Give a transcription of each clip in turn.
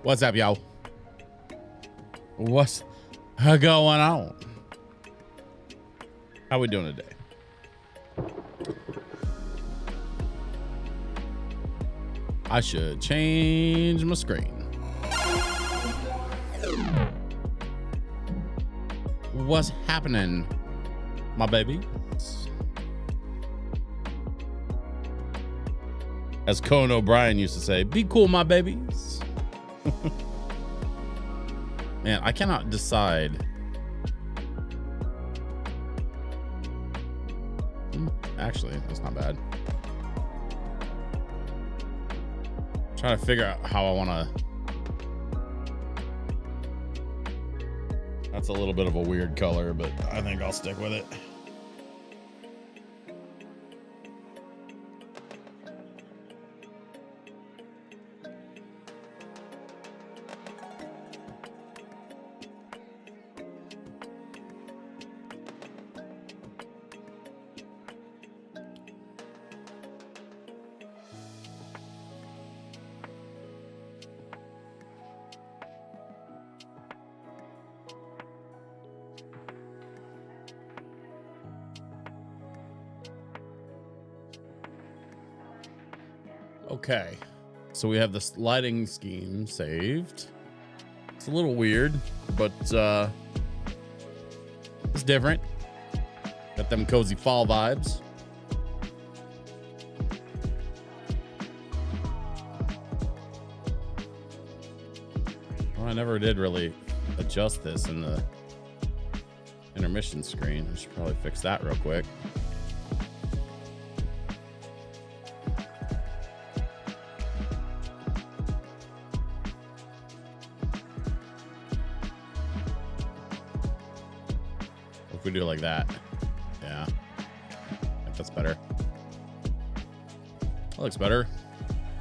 What's up, yo? What's going on? How we doing today? I should change my screen. What's happening, my baby? As Conan O'Brien used to say, be cool, my babies. Man, I cannot decide. Actually, that's not bad. Trying to figure out how I want to. That's a little bit of a weird color, but I think I'll stick with it. Okay, so we have this lighting scheme saved. It's a little weird, but it's different. Got them cozy fall vibes. Well, I never did really adjust this in the intermission screen. I should probably fix that real quick. We do it like that. Yeah, I think that's better. That looks better.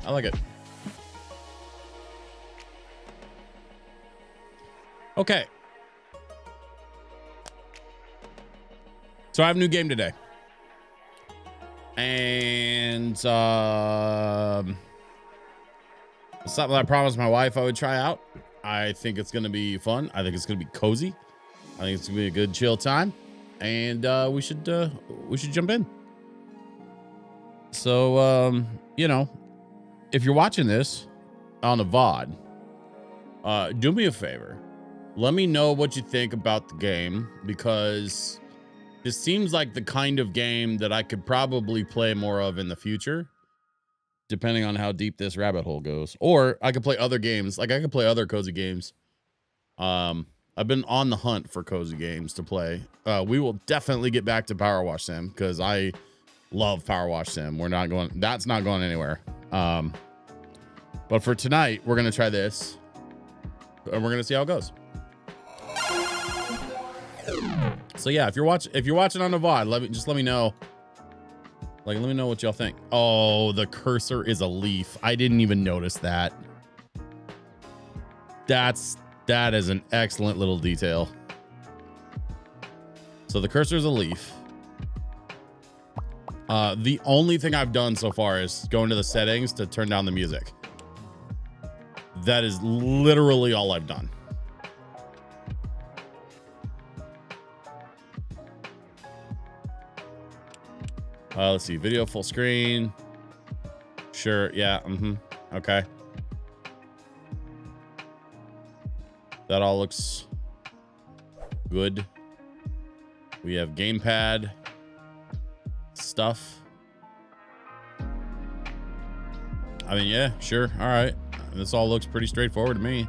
I like it. Okay, so I have a new game today, and it's something I promised my wife I would try out. I think it's gonna be fun. I think it's gonna be cozy. I think it's gonna be a good chill time, and we should jump in. So you know, if you're watching this on the VOD, do me a favor. Let me know what you think about the game, because this seems like the kind of game that I could probably play more of in the future, depending on how deep this rabbit hole goes. Or I could play other games. Like I could play other cozy games. I've been on the hunt for cozy games to play. We will definitely get back to Power Wash Sim, because I love Power Wash Sim. That's not going anywhere. But for tonight, we're gonna try this, and we're gonna see how it goes. So yeah, if you're watching on the VOD, let me know. Like, let me know what y'all think. Oh, the cursor is a leaf. I didn't even notice that. That is an excellent little detail. So the cursor is a leaf. The only thing I've done so far is go into the settings to turn down the music. That is literally all I've done. Let's see, video full screen. Sure, yeah, okay. That all looks good. We have gamepad stuff. I mean, yeah, sure. All right. This all looks pretty straightforward to me.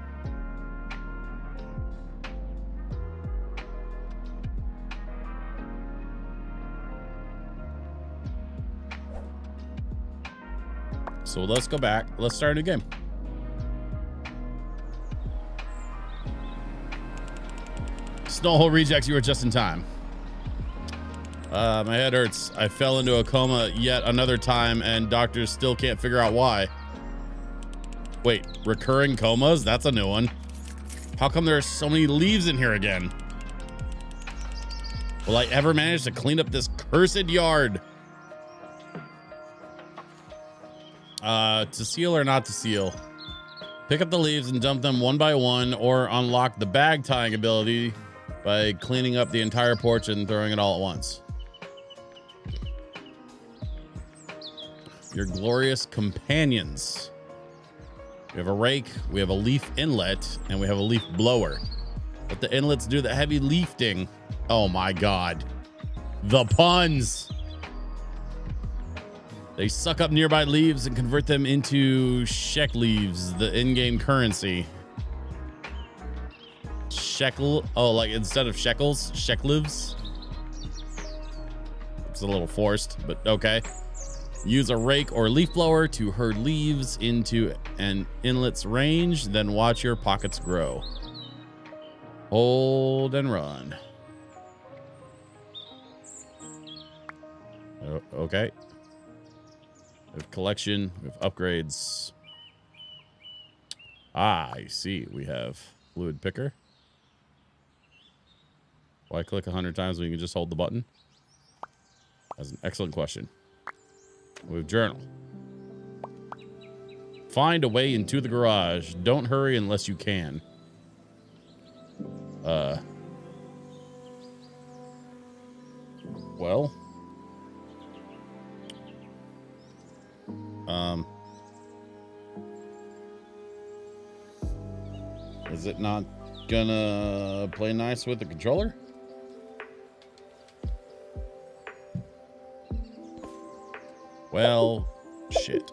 So let's go back. Let's start a new game. Snowhole Rejects, you were just in time. My head hurts. I fell into a coma yet another time, and doctors still can't figure out why. Wait, recurring comas? That's a new one. How come there are so many leaves in here again? Will I ever manage to clean up this cursed yard? To seal or not to seal? Pick up the leaves and dump them one by one, or unlock the bag tying ability by cleaning up the entire porch and throwing it all at once. Your glorious companions. We have a rake, we have a leaf inlet, and we have a leaf blower. Let the inlets do the heavy lifting. Oh my God. The puns. They suck up nearby leaves and convert them into sheck leaves, the in-game currency. Shekel, oh, like instead of shekels, shecklives. It's a little forced, but okay. Use a rake or leaf blower to herd leaves into an inlet's range, then watch your pockets grow. Hold and run. Okay. We have collection, we have upgrades. Ah, I see. We have fluid picker. Why click 100 times when you can just hold the button? That's an excellent question. We have journal. Find a way into the garage. Don't hurry unless you can. Well. Is it not gonna play nice with the controller? Well, shit.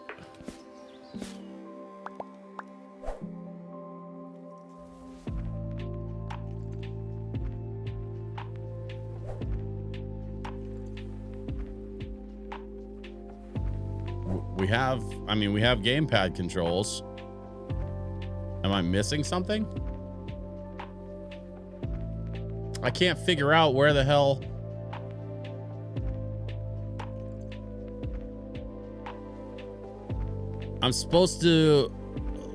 We have gamepad controls. Am I missing something? I can't figure out where the hell. I'm supposed to,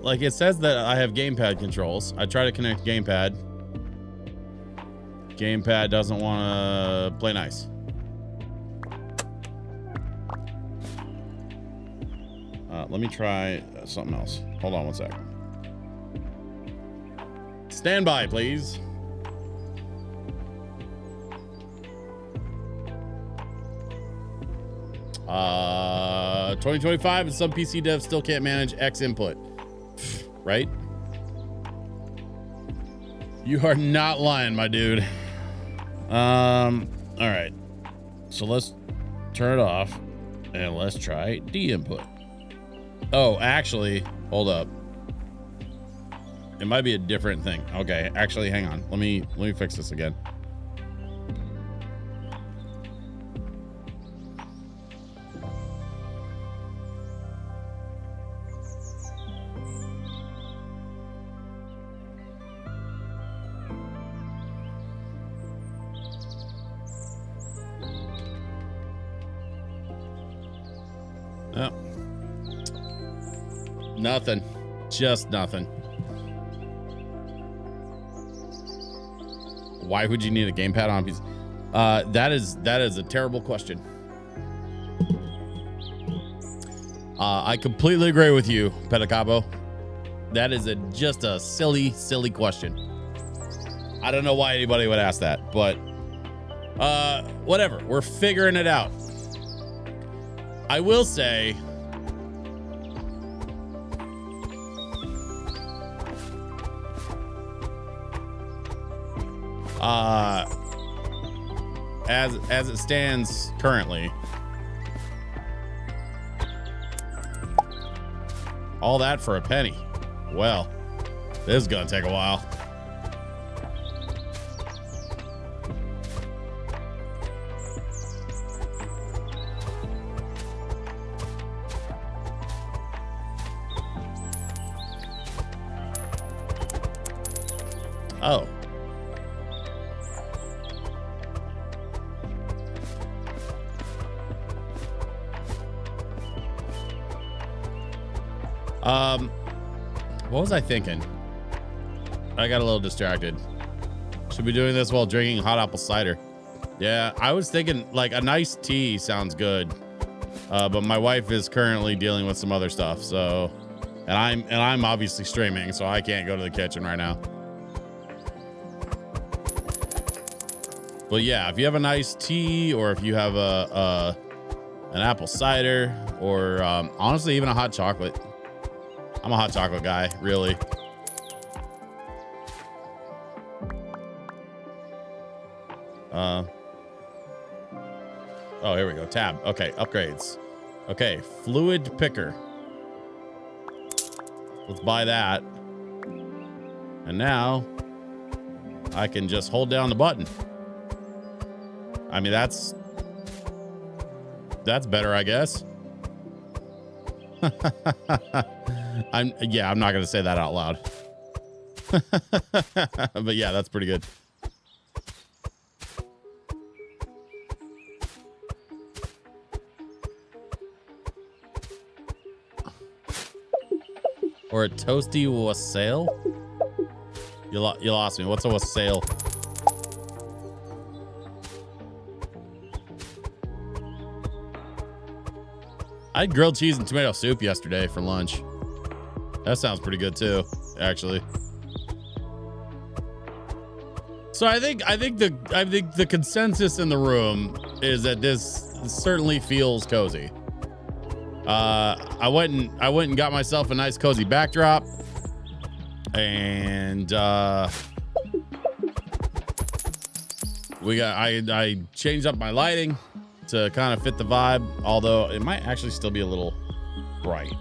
like, it says that I have gamepad controls. I try to connect gamepad. Gamepad doesn't want to play nice. Let me try something else. Hold on one sec. Stand by, please. Uh, 2025 and some PC devs still can't manage X input. Right? You are not lying, my dude. All right. So let's turn it off and let's try D input. Oh, actually, hold up. It might be a different thing. Okay, actually, hang on. Let me fix this again. Oh. Nothing. Just nothing. Why would you need a gamepad on a PC? That is a terrible question. I completely agree with you, Pedicabo. That is just a silly question. I don't know why anybody would ask that, but whatever. We're figuring it out. I will say, as it stands currently, all that for a penny. Well, this is gonna take a while. Oh. What was I thinking? I got a little distracted. Should be doing this while drinking hot apple cider. Yeah, I was thinking like a nice tea sounds good. But my wife is currently dealing with some other stuff, so and I'm obviously streaming, so I can't go to the kitchen right now. But yeah, if you have a nice tea, or if you have an apple cider, or honestly even a hot chocolate. I'm a hot chocolate guy, really. Oh, here we go. Tab. Okay, upgrades. Okay, fluid picker. Let's buy that. And now I can just hold down the button. I mean, that's better, I guess. I'm not gonna say that out loud. But yeah, that's pretty good. Or a toasty wassail? You lost me. What's a wassail? I had grilled cheese and tomato soup yesterday for lunch. That sounds pretty good too, actually. So I think the consensus in the room is that this certainly feels cozy. I went and got myself a nice cozy backdrop, and I changed up my lighting to kind of fit the vibe, although it might actually still be a little bright.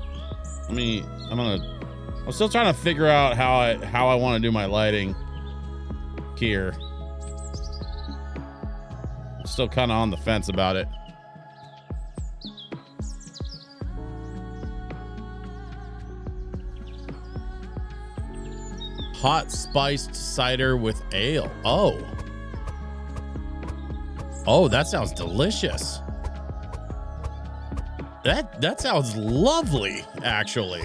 I'm still trying to figure out how I want to do my lighting here. I'm still kind of on the fence about it. Hot spiced cider with ale. Oh, that sounds delicious. That sounds lovely, actually.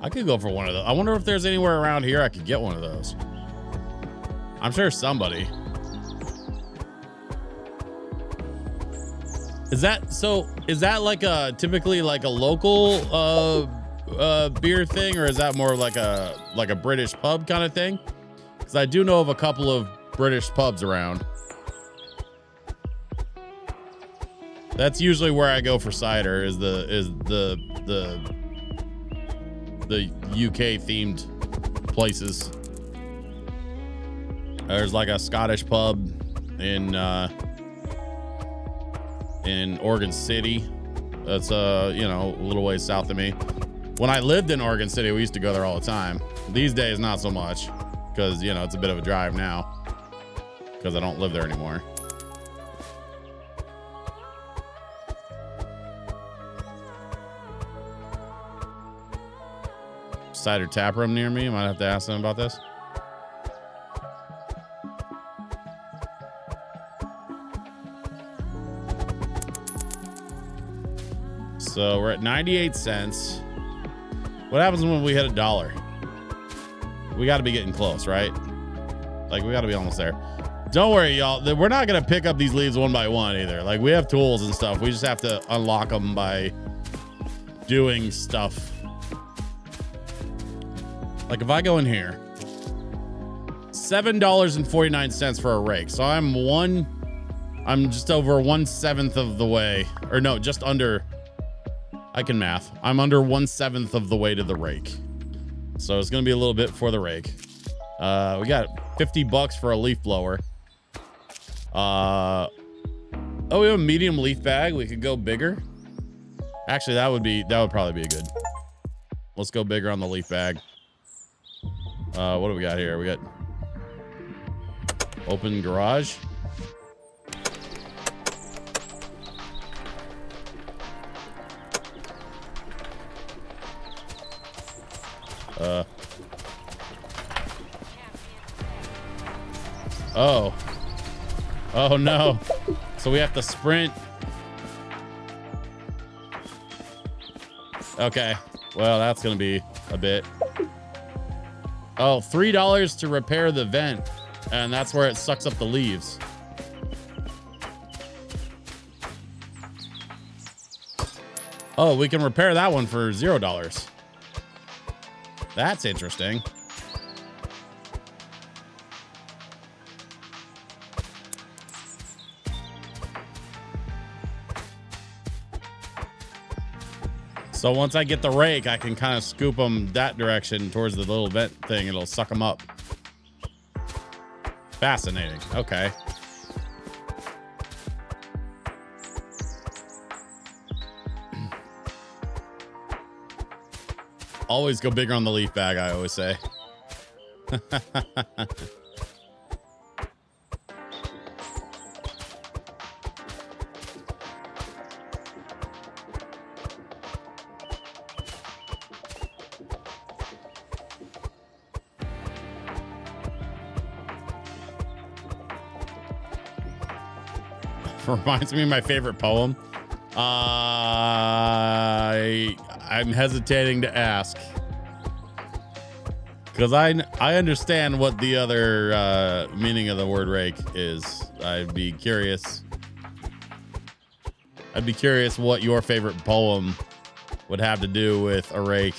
I could go for one of those. I wonder if there's anywhere around here I could get one of those. I'm sure somebody. Is that like typically like a local beer thing, or is that more like a British pub kind of thing? Because I do know of a couple of British pubs around. That's usually where I go for cider, is the UK themed places. There's like a Scottish pub in Oregon City. That's a little ways south of me. When I lived in Oregon City, we used to go there all the time. These days, not so much, because it's a bit of a drive now, because I don't live there anymore. Cider tap room near me. I might have to ask them about this. So we're at 98 cents. What happens when we hit $1? We got to be getting close, right? Like, we got to be almost there. Don't worry, y'all. We're not going to pick up these leads one by one either. Like, we have tools and stuff. We just have to unlock them by doing stuff. Like, if I go in here, $7.49 for a rake. So I'm just over 1/7 of the way, or no, just under. I can math. I'm under 1/7 of the way to the rake. So it's going to be a little bit for the rake. We got $50 for a leaf blower. Oh, we have a medium leaf bag. We could go bigger. Actually, that would probably be a good. Let's go bigger on the leaf bag. What do we got here? We got open garage. Oh. Oh no. So we have to sprint. Okay. Well, that's going to be a bit. Oh, $3 to repair the vent. And that's where it sucks up the leaves. Oh, we can repair that one for $0. That's interesting. So once I get the rake, I can kind of scoop them that direction towards the little vent thing. It'll suck them up. Fascinating. Okay. Always go bigger on the leaf bag, I always say. Reminds me of my favorite poem. I'm hesitating to ask because I understand what the other meaning of the word rake is. I'd be curious what your favorite poem would have to do with a rake,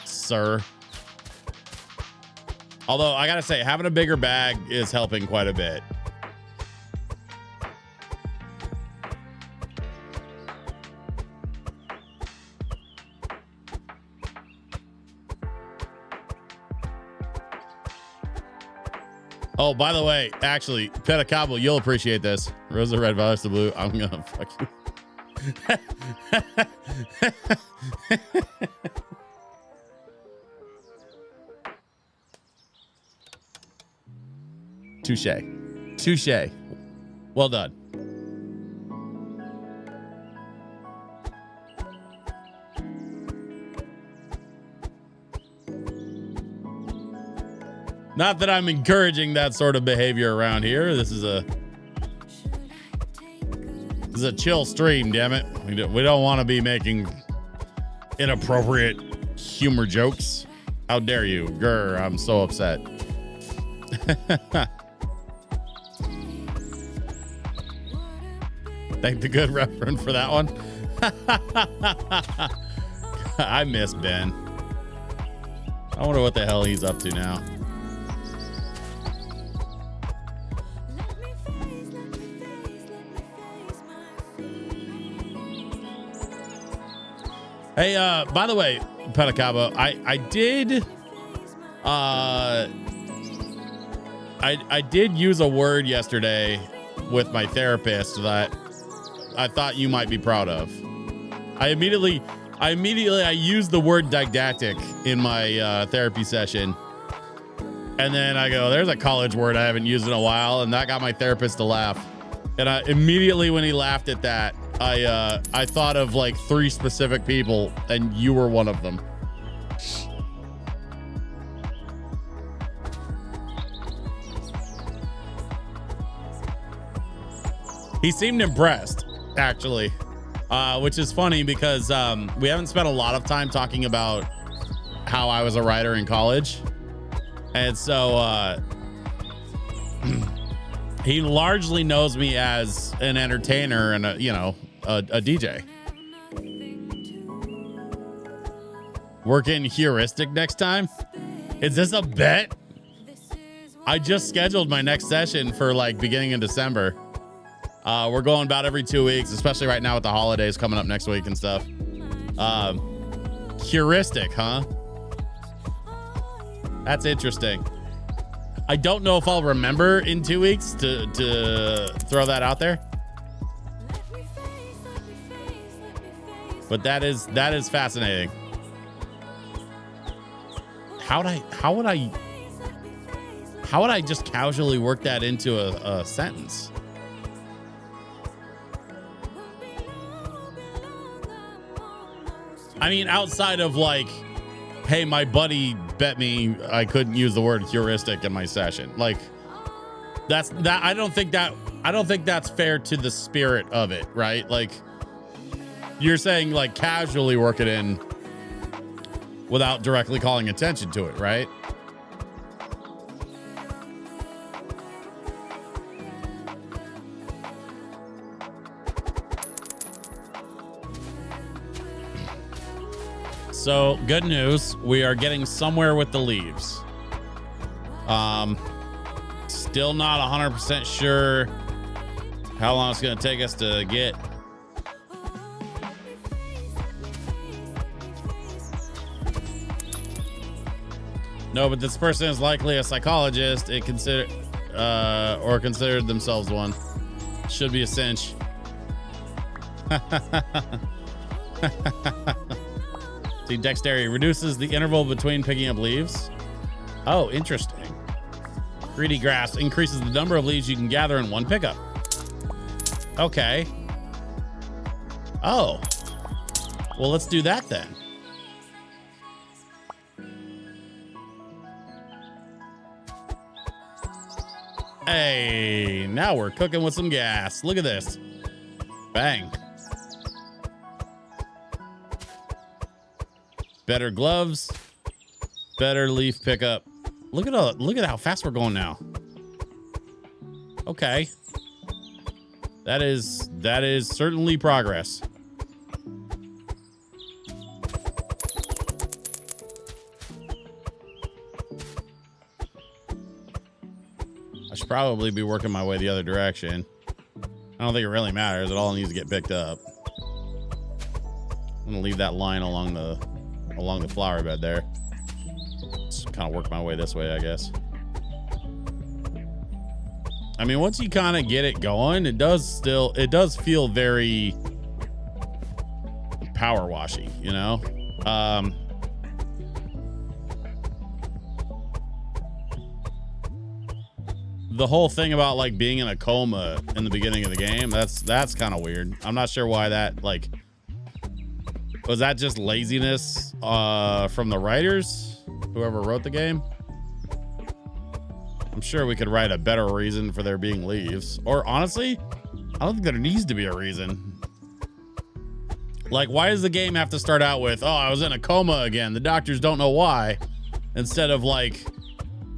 sir. Although I gotta say, having a bigger bag is helping quite a bit. Oh, by the way, actually, Petacabo, you'll appreciate this. Rosa red, violet to blue. I'm gonna fuck you. Touche. Touche. Well done. Not that I'm encouraging that sort of behavior around here. This is a chill stream, damn it. We don't want to be making inappropriate humor jokes. How dare you? Grr, I'm so upset. Thank the good reference for that one. I miss Ben. I wonder what the hell he's up to now. Hey, by the way, Petacaba, I did use a word yesterday with my therapist that I thought you might be proud of. I immediately used the word didactic in my therapy session. And then I go, there's a college word I haven't used in a while. And that got my therapist to laugh. And immediately when he laughed at that, I thought of like 3 specific people, and you were one of them. He seemed impressed, actually, which is funny because we haven't spent a lot of time talking about how I was a writer in college. And so he largely knows me as an entertainer and a DJ. Working heuristic next time? Is this a bet? I just scheduled my next session for like beginning of December. We're going about every 2 weeks, especially right now with the holidays coming up next week and stuff. Heuristic, huh? That's interesting. I don't know if I'll remember in 2 weeks to throw that out there. But that is fascinating. How would I just casually work that into a sentence? I mean, outside of like hey, my buddy bet me I couldn't use the word heuristic in my session. Like, I don't think that's fair to the spirit of it, right? Like, you're saying like casually work it in without directly calling attention to it, right? So good news, we are getting somewhere with the leaves. Still not 100% sure how long it's going to take us to get. No, but this person is likely a psychologist. It considered themselves one. Should be a cinch. See, dexterity reduces the interval between picking up leaves. Oh, interesting. Greedy grass increases the number of leaves you can gather in one pickup. Okay. Oh. Well, let's do that then. Hey, now we're cooking with some gas. Look at this. Bang. Better gloves, better leaf pickup. Look at how fast we're going now. Okay. That is certainly progress. I should probably be working my way the other direction. I don't think it really matters. It all needs to get picked up. I'm gonna leave that line along the flower bed there. Just kind of work my way this way, I guess. I mean, once you kind of get it going, it does feel very power washy, you know? The whole thing about like being in a coma in the beginning of the game, that's kind of weird. I'm not sure why that, like, was that just laziness from the writers, whoever wrote the game? I'm sure we could write a better reason for there being leaves. Or honestly, I don't think there needs to be a reason. Like, why does the game have to start out with, oh, I was in a coma again, the doctors don't know why, instead of like,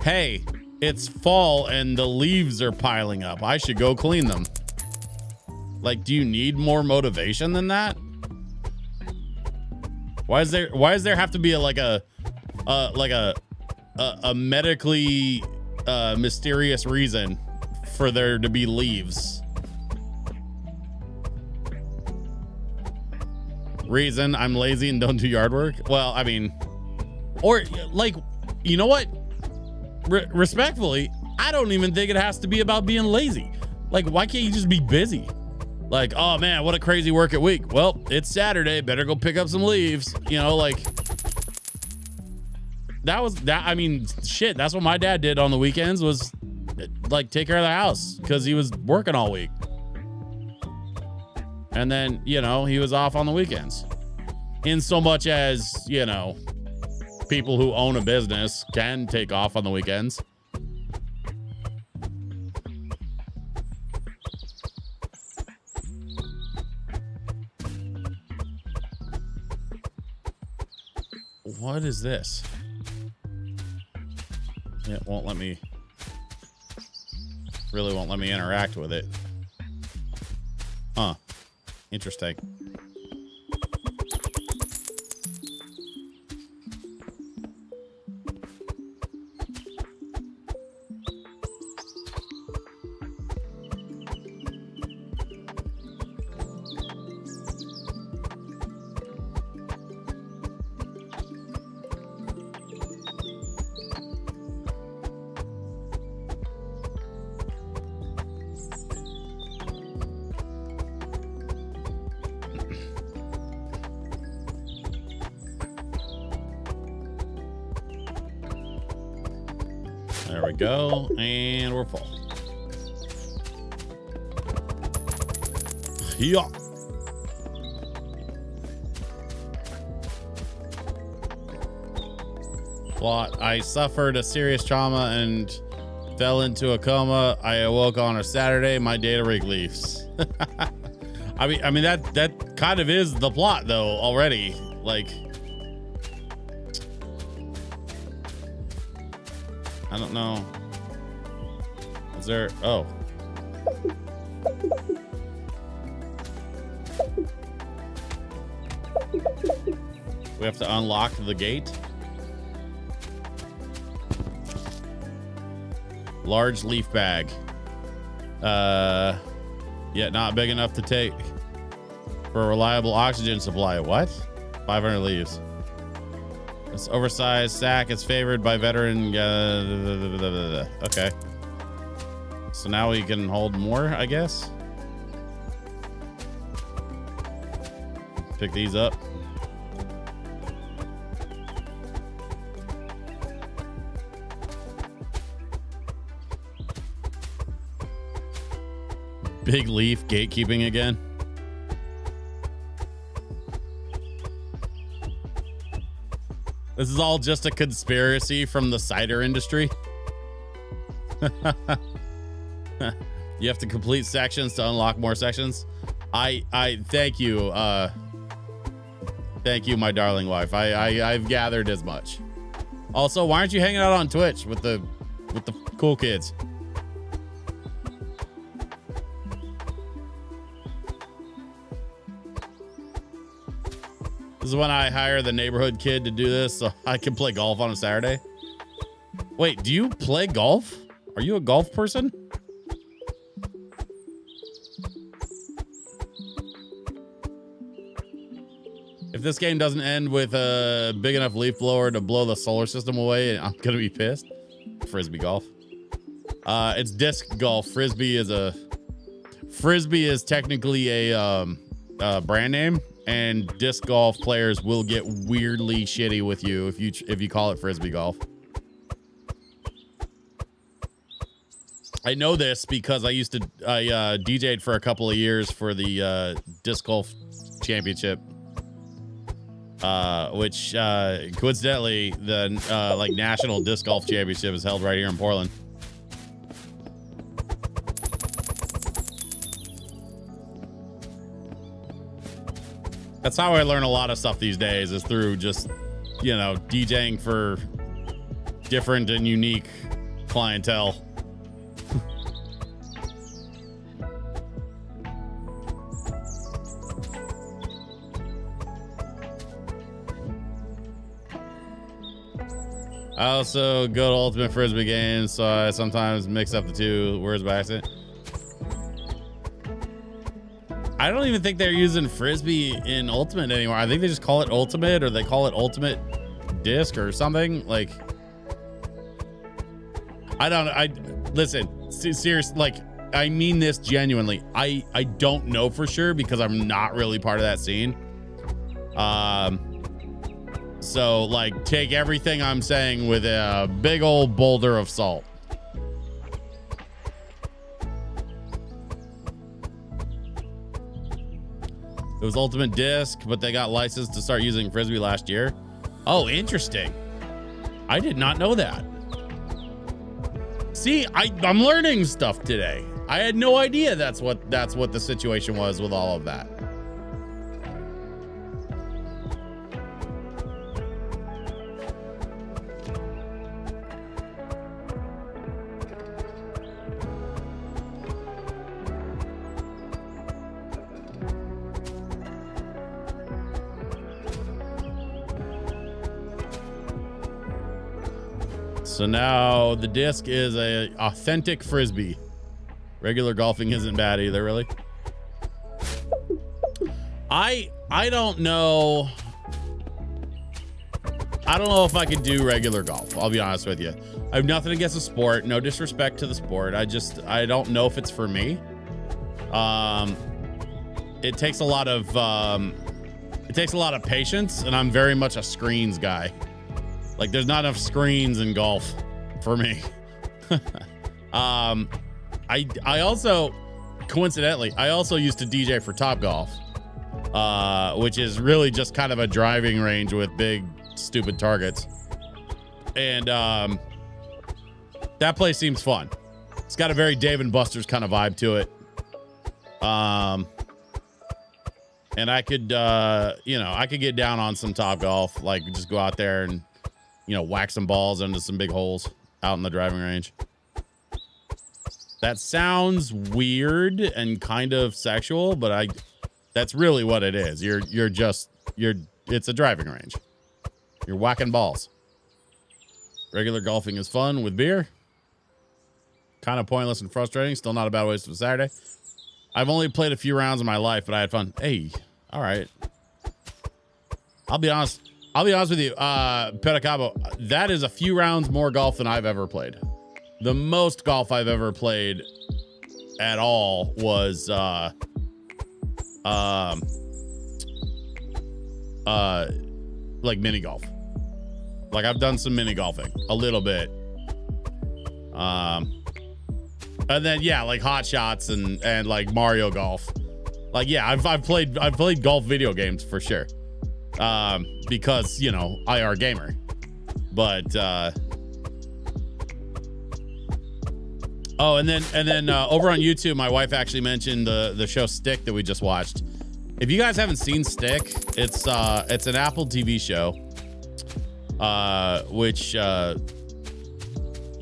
hey, it's fall and the leaves are piling up, I should go clean them. Like, do you need more motivation than that? Why does there have to be a medically mysterious reason for there to be leaves? Reason, I'm lazy and don't do yard work. Well, I mean, or like, you know what? Respectfully, I don't even think it has to be about being lazy. Like, why can't you just be busy? Like, oh man, what a crazy work week. Well, it's Saturday, better go pick up some leaves. You know, like, I mean, shit, that's what my dad did on the weekends, was like take care of the house because he was working all week. And then, you know, he was off on the weekends. In so much as, you know, people who own a business can take off on the weekends. What is this? It won't let me, really won't let me interact with it. Huh. Interesting. There we go, and we're full. Yeah. Plot. I suffered a serious trauma and fell into a coma. I awoke on a Saturday. My data rig leaves. I mean that kind of is the plot though already. Like, I don't know. Is there? Oh. We have to unlock the gate. Large leaf bag. Yeah, not big enough to take for a reliable oxygen supply. What? 500 leaves. This oversized sack is favored by veteran. Okay. So now we can hold more, I guess. Pick these up. Big leaf gatekeeping again. This is all just a conspiracy from the cider industry. You have to complete sections to unlock more sections. I thank you. Thank you, my darling wife. I've gathered as much. Also, why aren't you hanging out on Twitch with the cool kids? This is when I hire the neighborhood kid to do this so I can play golf on a Saturday. Wait, do you play golf? Are you a golf person? If this game doesn't end with a big enough leaf blower to blow the solar system away, I'm gonna be pissed. Frisbee golf. It's disc golf. Frisbee is technically a brand name. And disc golf players will get weirdly shitty with you if you call it frisbee golf. I know this because I DJ'd for a couple of years for the disc golf championship, which coincidentally the like national disc golf championship is held right here in Portland. That's how I learn a lot of stuff these days, is through just, you know, DJing for different and unique clientele. I also go to Ultimate Frisbee games, so I sometimes mix up the two words by accident. I don't even think they're using Frisbee in Ultimate anymore. I think they just call it Ultimate, or they call it Ultimate Disc or something. Like, listen, serious, like, I mean this genuinely. I don't know for sure because I'm not really part of that scene. So like, take everything I'm saying with a big old boulder of salt. It was Ultimate Disc, but they got licensed to start using Frisbee last year. Oh, interesting. I did not know that. See, I'm learning stuff today. I had no idea that's what the situation was with all of that. So now the disc is a authentic Frisbee. Regular golfing isn't bad either, really. I don't know. I don't know if I could do regular golf. I'll be honest with you. I have nothing against the sport. No disrespect to the sport. I don't know if it's for me. It takes a lot of patience, and I'm very much a screens guy. Like, there's not enough screens in golf for me. I also, coincidentally, I also used to DJ for Top Golf, which is really just kind of a driving range with big, stupid targets. And that place seems fun. It's got a very Dave and Buster's kind of vibe to it. And I could, you know, I could get down on some Top Golf, like just go out there and, you know, whack some balls into some big holes out in the driving range. That sounds weird and kind of sexual, but that's really what it is. It's a driving range. You're whacking balls. Regular golfing is fun with beer. Kind of pointless and frustrating. Still not a bad waste of a Saturday. I've only played a few rounds in my life, but I had fun. Hey, all right. I'll be honest with you, Pedicabo. That is a few rounds more golf than I've ever played. The most golf I've ever played at all was like mini golf. Like I've done some mini golfing a little bit. And then yeah, like hot shots and like Mario Golf. Like yeah, I've played golf video games for sure. Because, you know, IR gamer. But oh, and then over on YouTube, my wife actually mentioned the show Stick that we just watched. If you guys haven't seen Stick, it's an Apple TV show, which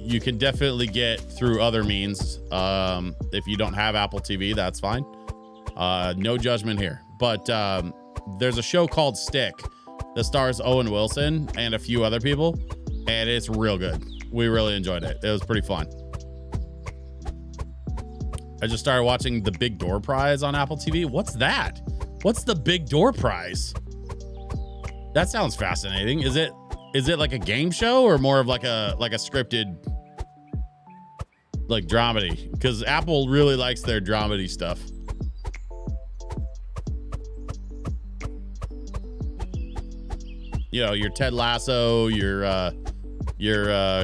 you can definitely get through other means. If you don't have Apple TV, that's fine. No judgment here. But there's a show called Stick that stars Owen Wilson and a few other people, and it's real good. We really enjoyed it. It was pretty fun. I just started watching The Big Door Prize on Apple TV. What's that? What's The Big Door Prize? That sounds fascinating. Is it like a game show or more of like a scripted like dramedy? Because Apple really likes their dramedy stuff. You know, your Ted Lasso, your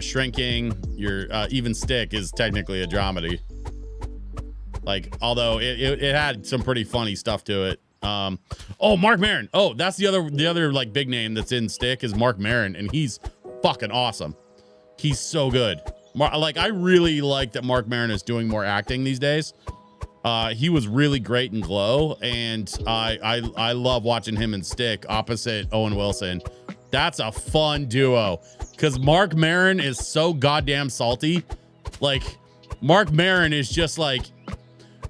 Shrinking, your even Stick is technically a dramedy. Like, although it had some pretty funny stuff to it. Oh, Mark Maron. Oh, that's the other like big name that's in Stick is Mark Maron, and he's fucking awesome. He's so good. Like, I really like that Mark Maron is doing more acting these days. He was really great in Glow, and I love watching him in Stick opposite Owen Wilson. That's a fun duo because Mark Maron is so goddamn salty. Like, Mark Maron is just like,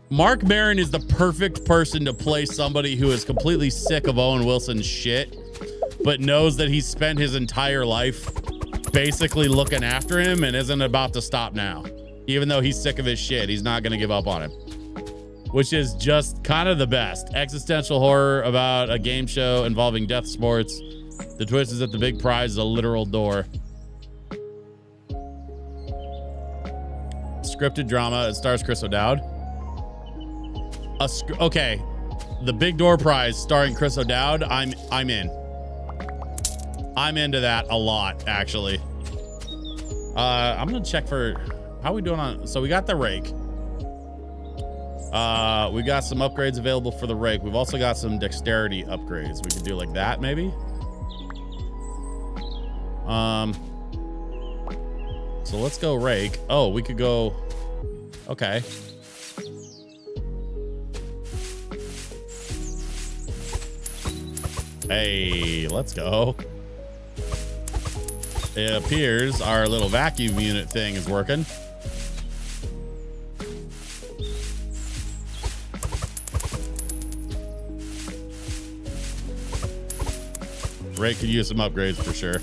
Mark Maron is the perfect person to play somebody who is completely sick of Owen Wilson's shit, but knows that he's spent his entire life basically looking after him and isn't about to stop now. Even though he's sick of his shit, he's not going to give up on him. Which is just kind of the best. Existential horror about a game show involving death sports. The twist is that the big prize is a literal door. Scripted drama. It stars Chris O'Dowd. Okay, the Big Door Prize starring Chris O'Dowd. I'm in. I'm into that a lot, actually. I'm gonna check for how are we doing on. So we got the rake. We got some upgrades available for the rake. We've also got some dexterity upgrades. We could do like that, maybe. So let's go rake. Oh, we could go. Okay. Hey, let's go. It appears our little vacuum unit thing is working. Ray could use some upgrades for sure.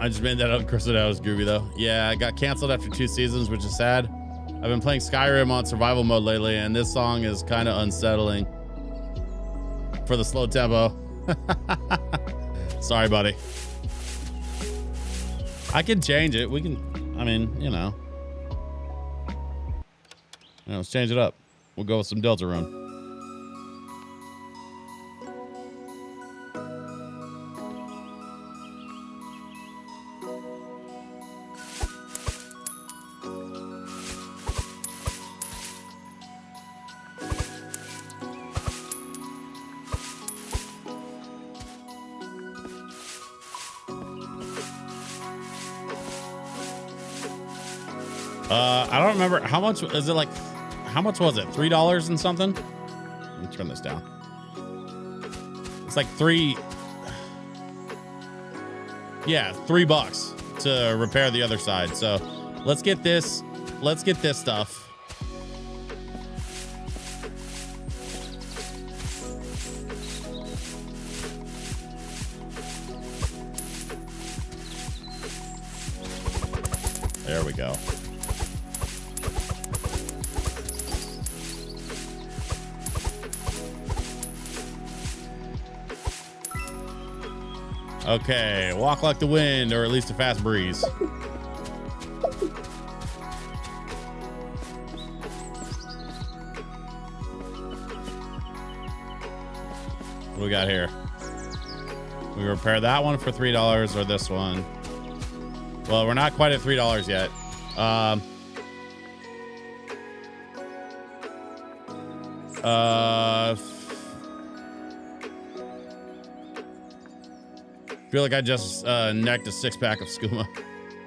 I just made that up. Chris, that was groovy though. Yeah, I got canceled after 2 seasons, which is sad. I've been playing Skyrim on survival mode lately, and this song is kind of unsettling for the slow tempo. Sorry, buddy. I can change it. We can, I mean, you know, let's change it up. We'll go with some Deltarune. I don't remember how much is it, like how much was it, $3 and something? Let me turn this down. It's like $3 to repair the other side. So let's get this stuff. There we go. Okay, walk like the wind, or at least a fast breeze. What do we got here? We repair that one for $3 or this one. Well, we're not quite at $3 yet. Feel like I just necked a 6-pack of skooma.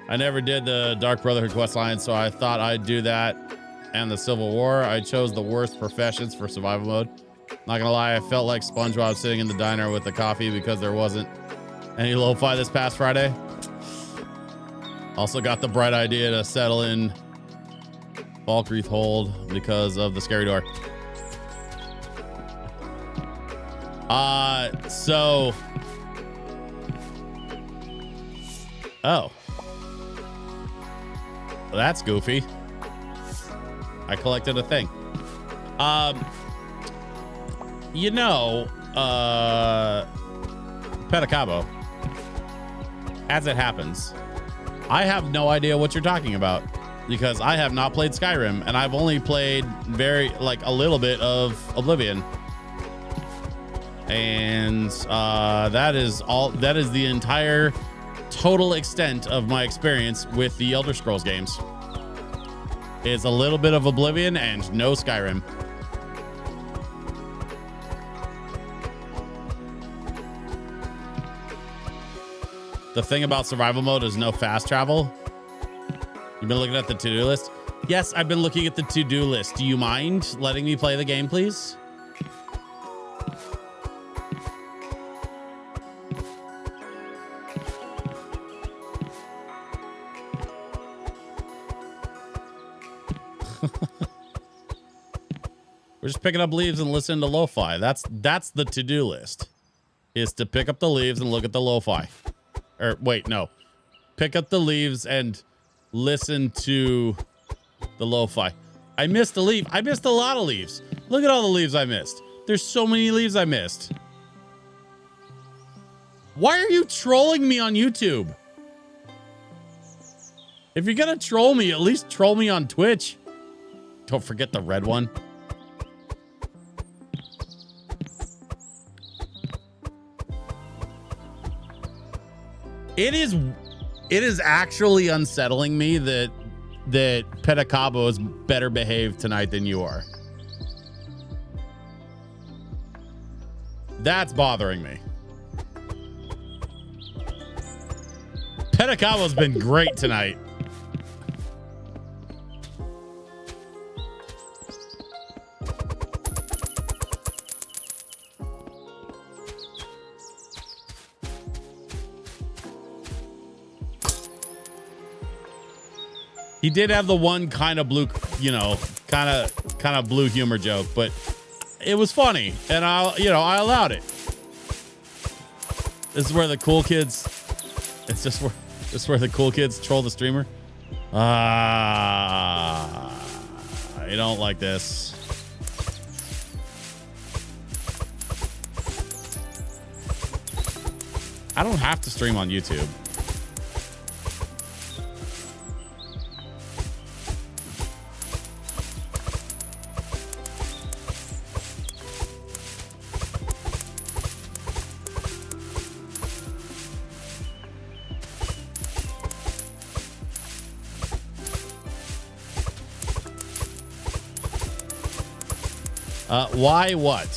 I never did the Dark Brotherhood quest line, so I thought I'd do that and the Civil War. I chose the worst professions for survival mode. Not gonna lie, I felt like SpongeBob sitting in the diner with the coffee because there wasn't any lo-fi this past Friday. Also got the bright idea to settle in Falkreath Hold because of the scary door. So... Oh. Well, that's goofy. I collected a thing. You know, Pedicabo, as it happens, I have no idea what you're talking about because I have not played Skyrim and I've only played a little bit of Oblivion. And that is the entire total extent of my experience with the Elder Scrolls games. Is a little bit of Oblivion and no Skyrim. The thing about survival mode is no fast travel. You've been looking at the to-do list? Yes, I've been looking at the to-do list. Do you mind letting me play the game, please? We're just picking up leaves and listening to lo-fi. That's the to-do list, is to pick up the leaves and look at the lo-fi. Or wait, no. Pick up the leaves and listen to the lo-fi. I missed a leaf. I missed a lot of leaves. Look at all the leaves I missed. There's so many leaves I missed. Why are you trolling me on YouTube? If you're gonna troll me, at least troll me on Twitch. Don't forget the red one. It is actually unsettling me that Pedicabo is better behaved tonight than you are. That's bothering me. Pedicabo's been great tonight. He did have the one kind of blue, kind of blue humor joke, but it was funny, and I allowed it. This is where the cool kids. It's just where the cool kids troll the streamer. I don't like this. I don't have to stream on YouTube. Why what?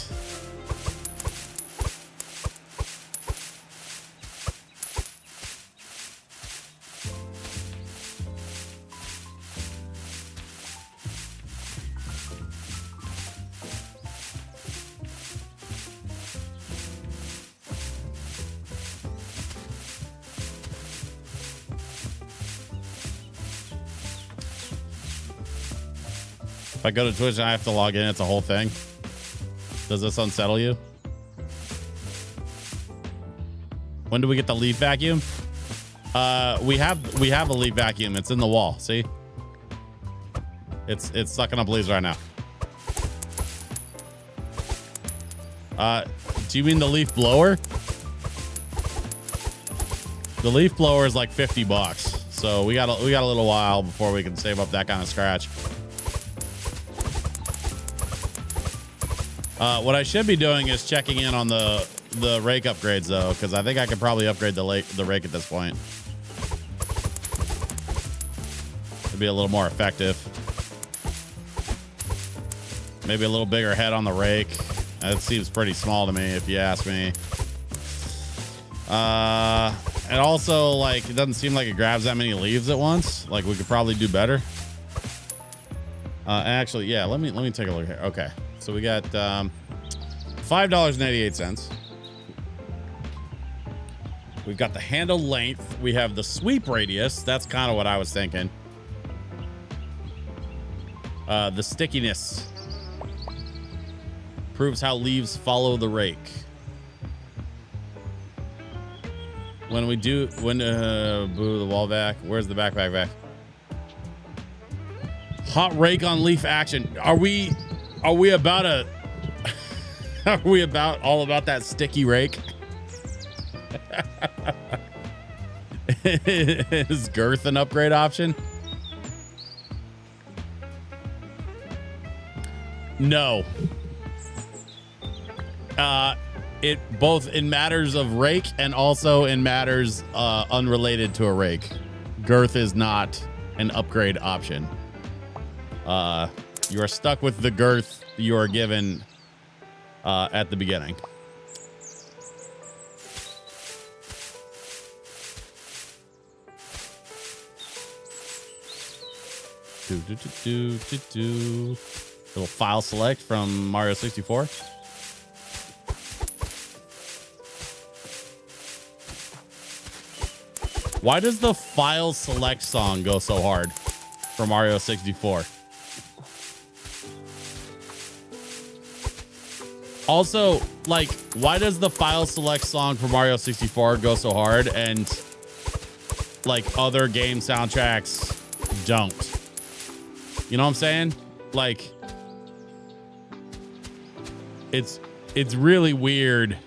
If I go to Twitch and I have to log in, it's a whole thing. Does this unsettle you? When do we get the leaf vacuum? We have a leaf vacuum. It's in the wall. See? It's sucking up leaves right now. Do you mean the leaf blower? The leaf blower is like $50, so we got a little while before we can save up that kind of scratch. What I should be doing is checking in on the rake upgrades though, because I think I could probably upgrade the rake at this point. It'd be a little more effective. Maybe a little bigger head on the rake. That seems pretty small to me, if you ask me. And also, like, it doesn't seem like it grabs that many leaves at once. Like, we could probably do better. Actually, yeah, let me take a look here. Okay, so we got $5.88. We've got the handle length. We have the sweep radius. That's kind of what I was thinking. The stickiness proves how leaves follow the rake. When we do, boo the wall back. Where's the backpack back? Hot rake on leaf action. Are we about a? Are we all about that sticky rake? Is girth an upgrade option? No. It both in matters of rake and also in matters unrelated to a rake. Girth is not an upgrade option. You are stuck with the girth you are given at the beginning. Little file select from Mario 64. Why does the file select song go so hard for Mario 64? Also, like, why does the file select song for Mario 64 go so hard and like other game soundtracks don't? You know what I'm saying? Like, it's really weird.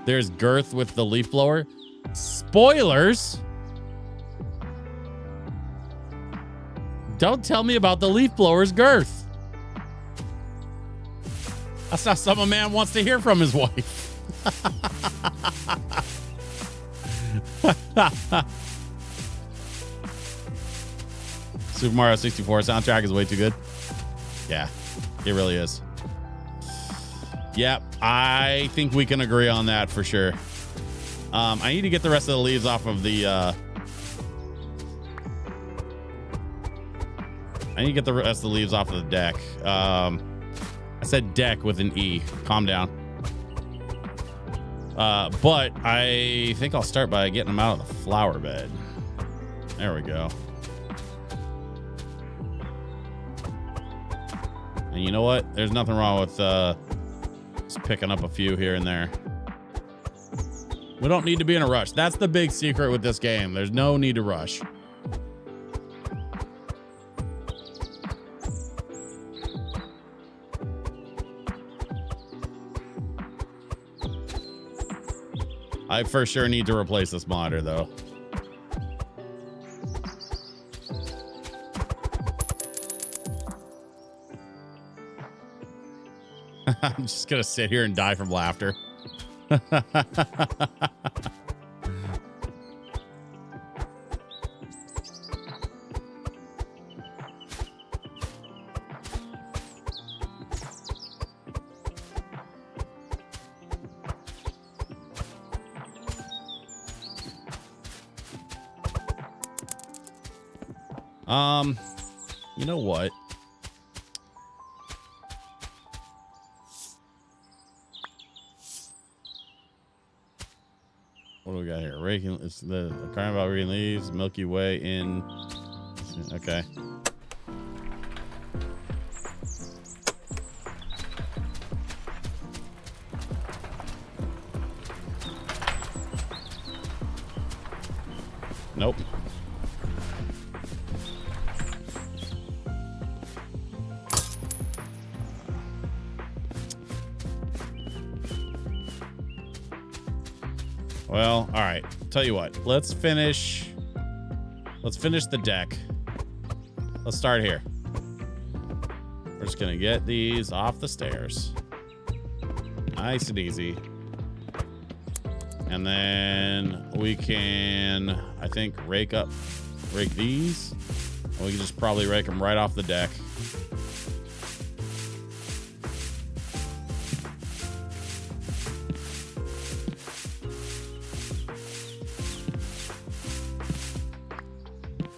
There's girth with the leaf blower. Spoilers. Don't tell me about the leaf blower's girth. That's not something a man wants to hear from his wife. Super Mario 64 soundtrack is way too good. Yeah, it really is. Yep, I think we can agree on that for sure. I need to get the rest of the leaves off of the deck. I said deck with an E. Calm down. But I think I'll start by getting them out of the flower bed. There we go. And you know what? There's nothing wrong with just picking up a few here and there. We don't need to be in a rush. That's the big secret with this game. There's no need to rush. I for sure need to replace this monitor though. I'm just gonna sit here and die from laughter. You know what? What do we got here? Raking, it's the carnival raking leaves, Milky Way in. Okay. Nope. Well, all right. Tell you what. Let's finish the deck. Let's start here. We're just gonna get these off the stairs. Nice and easy. And then we can, I think, rake these. And we can just probably rake them right off the deck.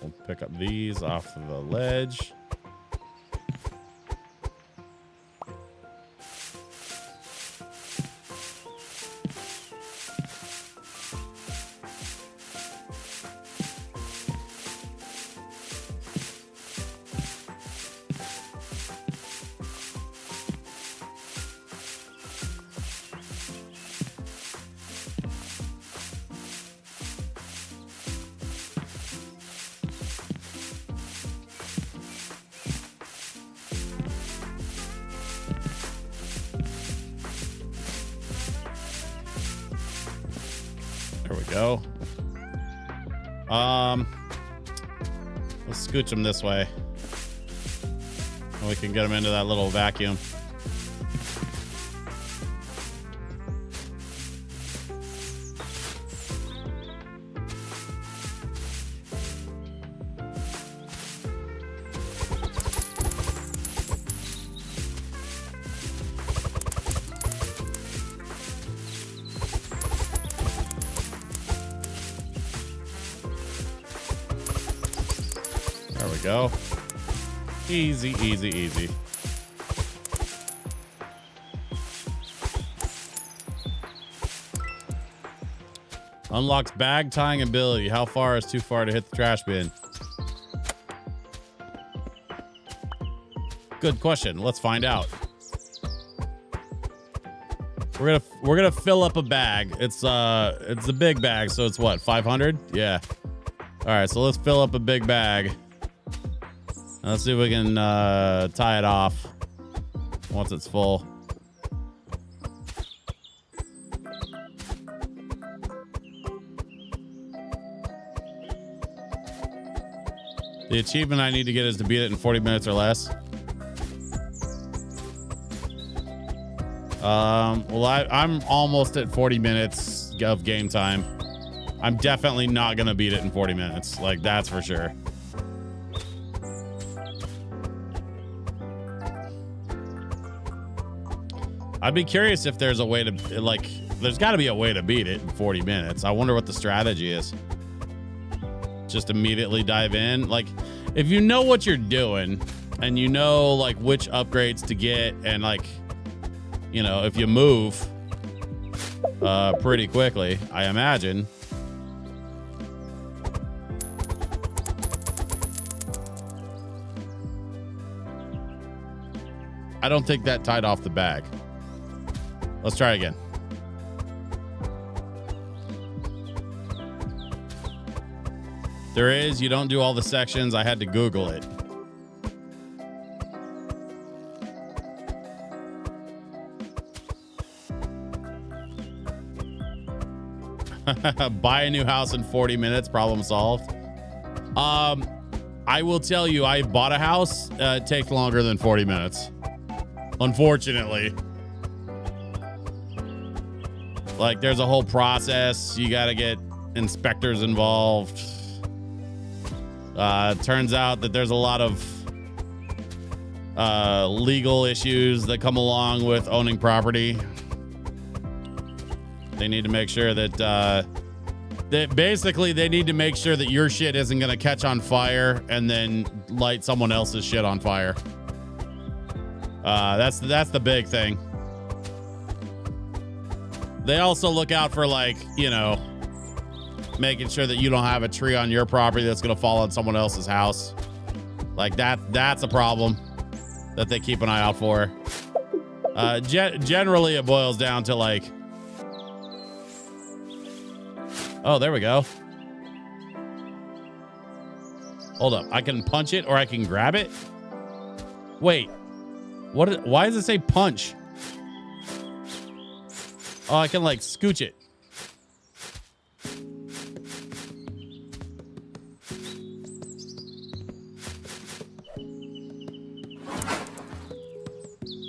We'll pick up these off of the ledge. There we go. Let's scooch them this way. And we can get them into that little vacuum. There we go. Easy, easy, easy. Unlocks bag tying ability. How far is too far to hit the trash bin? Good question. Let's find out. We're gonna fill up a bag. It's a big bag, so it's what, 500? Yeah. All right, so let's fill up a big bag. Let's see if we can tie it off once it's full. The achievement I need to get is to beat it in 40 minutes or less. Well, I'm almost at 40 minutes of game time. I'm definitely not going to beat it in 40 minutes. Like, that's for sure. I'd be curious if there's a way to, like, there's got to be a way to beat it in 40 minutes. I wonder what the strategy is. Just immediately dive in. Like, if you know what you're doing and you know, like, which upgrades to get and, like, you know, if you move pretty quickly, I imagine. I don't think that tied off the bag. Let's try again. There is, you don't do all the sections. I had to Google it. Buy a new house in 40 minutes, problem solved. I will tell you, I bought a house. It takes longer than 40 minutes. Unfortunately. Like, there's a whole process. You got to get inspectors involved. Turns out that there's a lot of legal issues that come along with owning property. They need to make sure that Basically, they need to make sure that your shit isn't going to catch on fire and then light someone else's shit on fire. That's the big thing. They also look out for, like, you know, making sure that you don't have a tree on your property that's going to fall on someone else's house. Like that's a problem that they keep an eye out for. Generally, it boils down to, like, oh, there we go. Hold up. I can punch it or I can grab it. Wait, why does it say punch? Oh, I can, like, scooch it.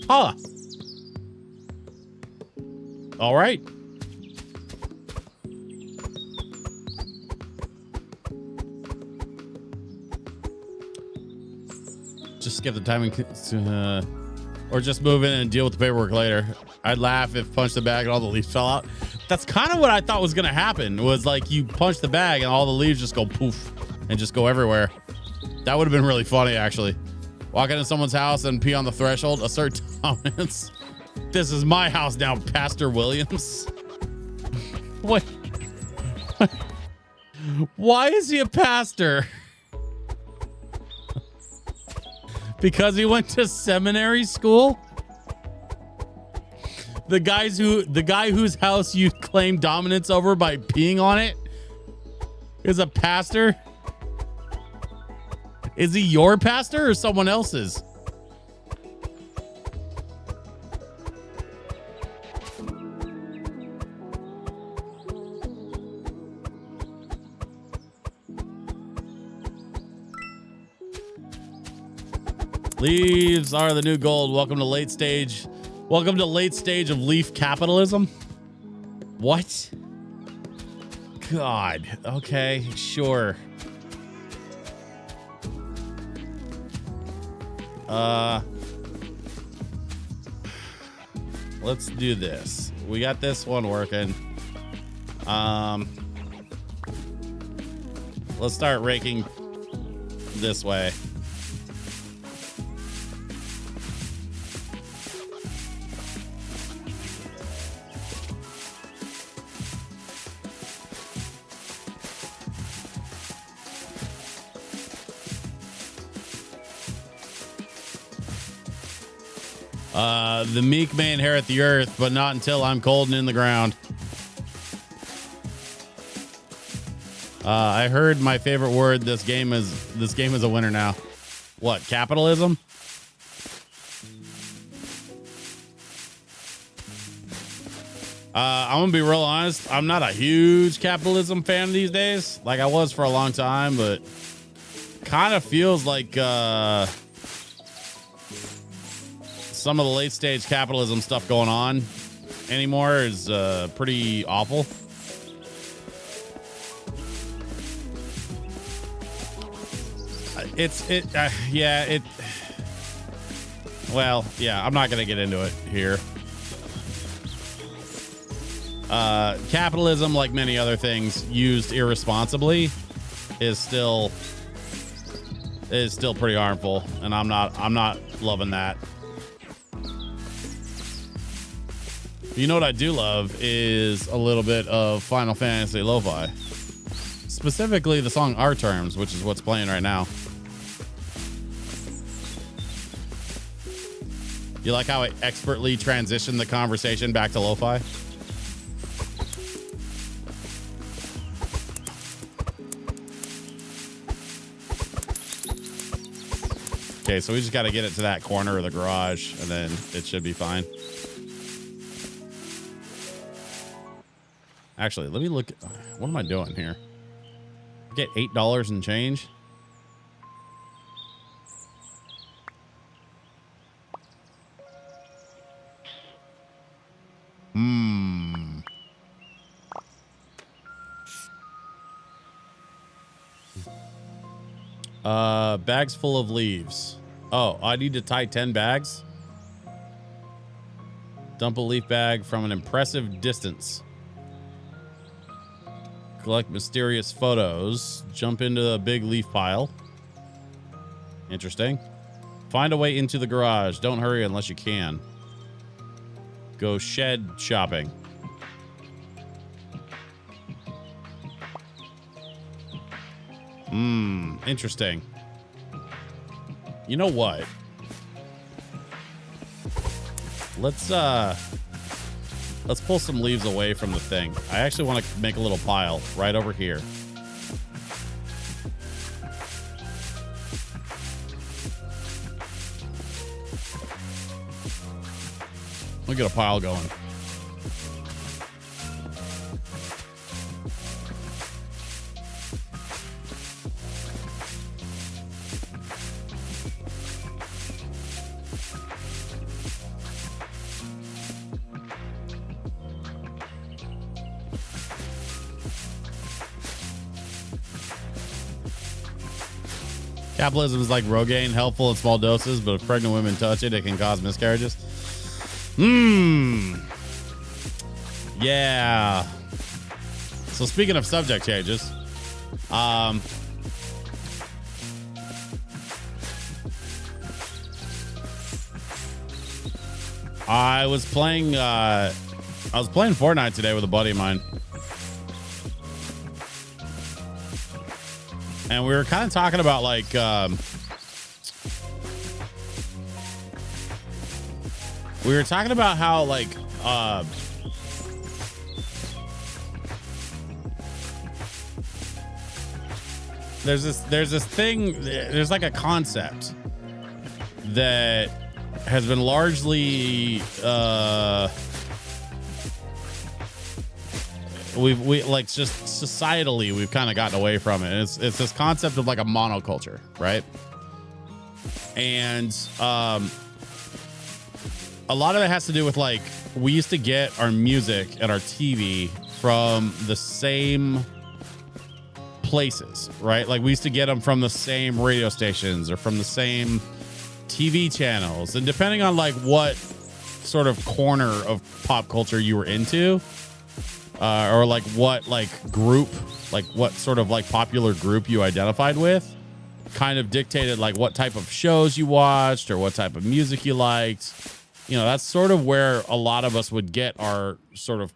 Huh. All right. Just skip the timing, or just move in and deal with the paperwork later. I'd laugh if punch the bag and all the leaves fell out. That's kind of what I thought was going to happen, was like you punch the bag and all the leaves just go poof and just go everywhere. That would have been really funny, actually. Walk into someone's house and pee on the threshold, assert dominance. This is my house now, Pastor Williams. What? Why is he a pastor? Because he went to seminary school? The guy whose house you claim dominance over by peeing on it is a pastor? Is he your pastor or someone else's? Leaves are the new gold. Welcome to late stage. Welcome to late stage of leaf capitalism. What? God. Okay, sure. Let's do this. We got this one working. Let's start raking this way. The meek may inherit the earth, but not until I'm cold and in the ground. I heard my favorite word. This game is a winner now. What? Capitalism? I'm gonna be real honest. I'm not a huge capitalism fan these days, like I was for a long time, but kind of feels like some of the late stage capitalism stuff going on anymore is pretty awful. Well, yeah, I'm not going to get into it here. Capitalism, like many other things used irresponsibly, is still pretty harmful, and I'm not loving that. You know what I do love is a little bit of Final Fantasy lo-fi. Specifically the song Our Terms, which is what's playing right now. You like how I expertly transitioned the conversation back to lo-fi? Okay, so we just got to get it to that corner of the garage, and then it should be fine. Actually, let me look. What am I doing here? Get $8 and change. Bags full of leaves. Oh, I need to tie 10 bags. Dump a leaf bag from an impressive distance. Collect mysterious photos. Jump into the big leaf pile. Interesting. Find a way into the garage. Don't hurry unless you can. Go shed shopping. Interesting. You know what? Let's pull some leaves away from the thing. I actually want to make a little pile right over here. We'll get a pile going. Capitalism is like Rogaine, helpful in small doses, but if pregnant women touch it, it can cause miscarriages. Yeah. So speaking of subject changes, I was playing Fortnite today with a buddy of mine. And we were kind of talking about like we were talking about how like there's this thing, there's like a concept that has been largely we like just societally we've kind of gotten away from it. It's this concept of like a monoculture, right? And a lot of it has to do with like we used to get our music and our TV from the same places, right? Like we used to get them from the same radio stations or from the same TV channels, and depending on like what sort of corner of pop culture you were into, or like what like group, like what sort of like popular group you identified with, kind of dictated like what type of shows you watched or what type of music you liked. You know, that's sort of where a lot of us would get our sort of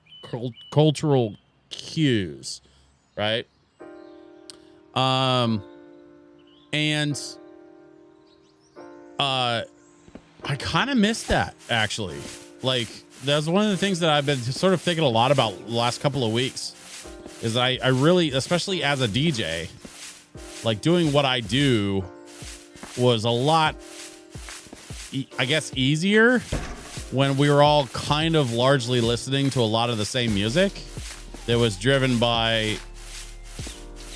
cultural cues, right? And I kind of missed that, actually. Like, that's one of the things that I've been sort of thinking a lot about the last couple of weeks, is that I really, especially as a DJ, like doing what I do was a lot, I guess, easier when we were all kind of largely listening to a lot of the same music that was driven by,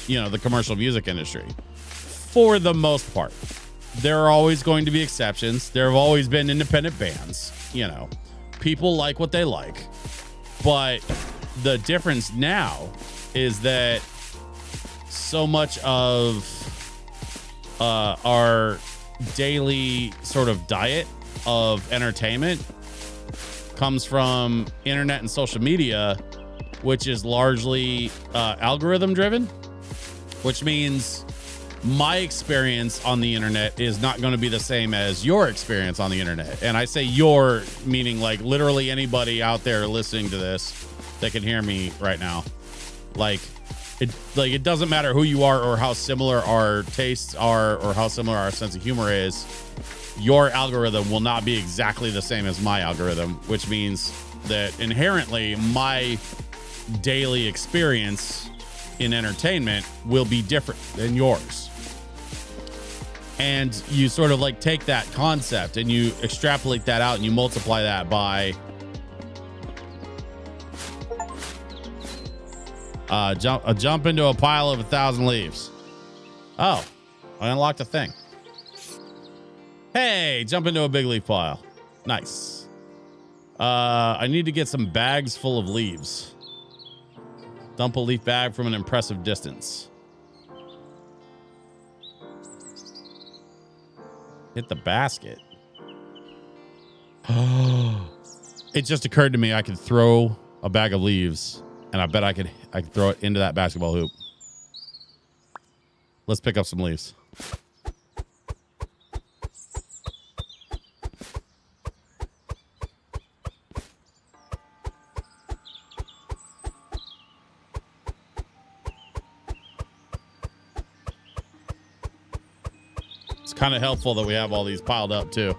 you know, the commercial music industry. For the most part, there are always going to be exceptions. There have always been independent bands, you know, people like what they like. But the difference now is that so much of our daily sort of diet of entertainment comes from internet and social media, which is largely algorithm driven, which means my experience on the internet is not going to be the same as your experience on the internet. And I say your, meaning like literally anybody out there listening to this that can hear me right now. Like it doesn't matter who you are or how similar our tastes are or how similar our sense of humor is. Your algorithm will not be exactly the same as my algorithm, which means that inherently my daily experience in entertainment will be different than yours. And you sort of like take that concept and you extrapolate that out and you multiply that by jump into a pile of 1,000 leaves. Oh, I unlocked a thing. Hey, jump into a big leaf pile. Nice. I need to get some bags full of leaves. Dump a leaf bag from an impressive distance. Hit the basket. It just occurred to me I could throw a bag of leaves And I bet I could throw it into that basketball hoop. Let's pick up some leaves. It's kind of helpful that we have all these piled up too.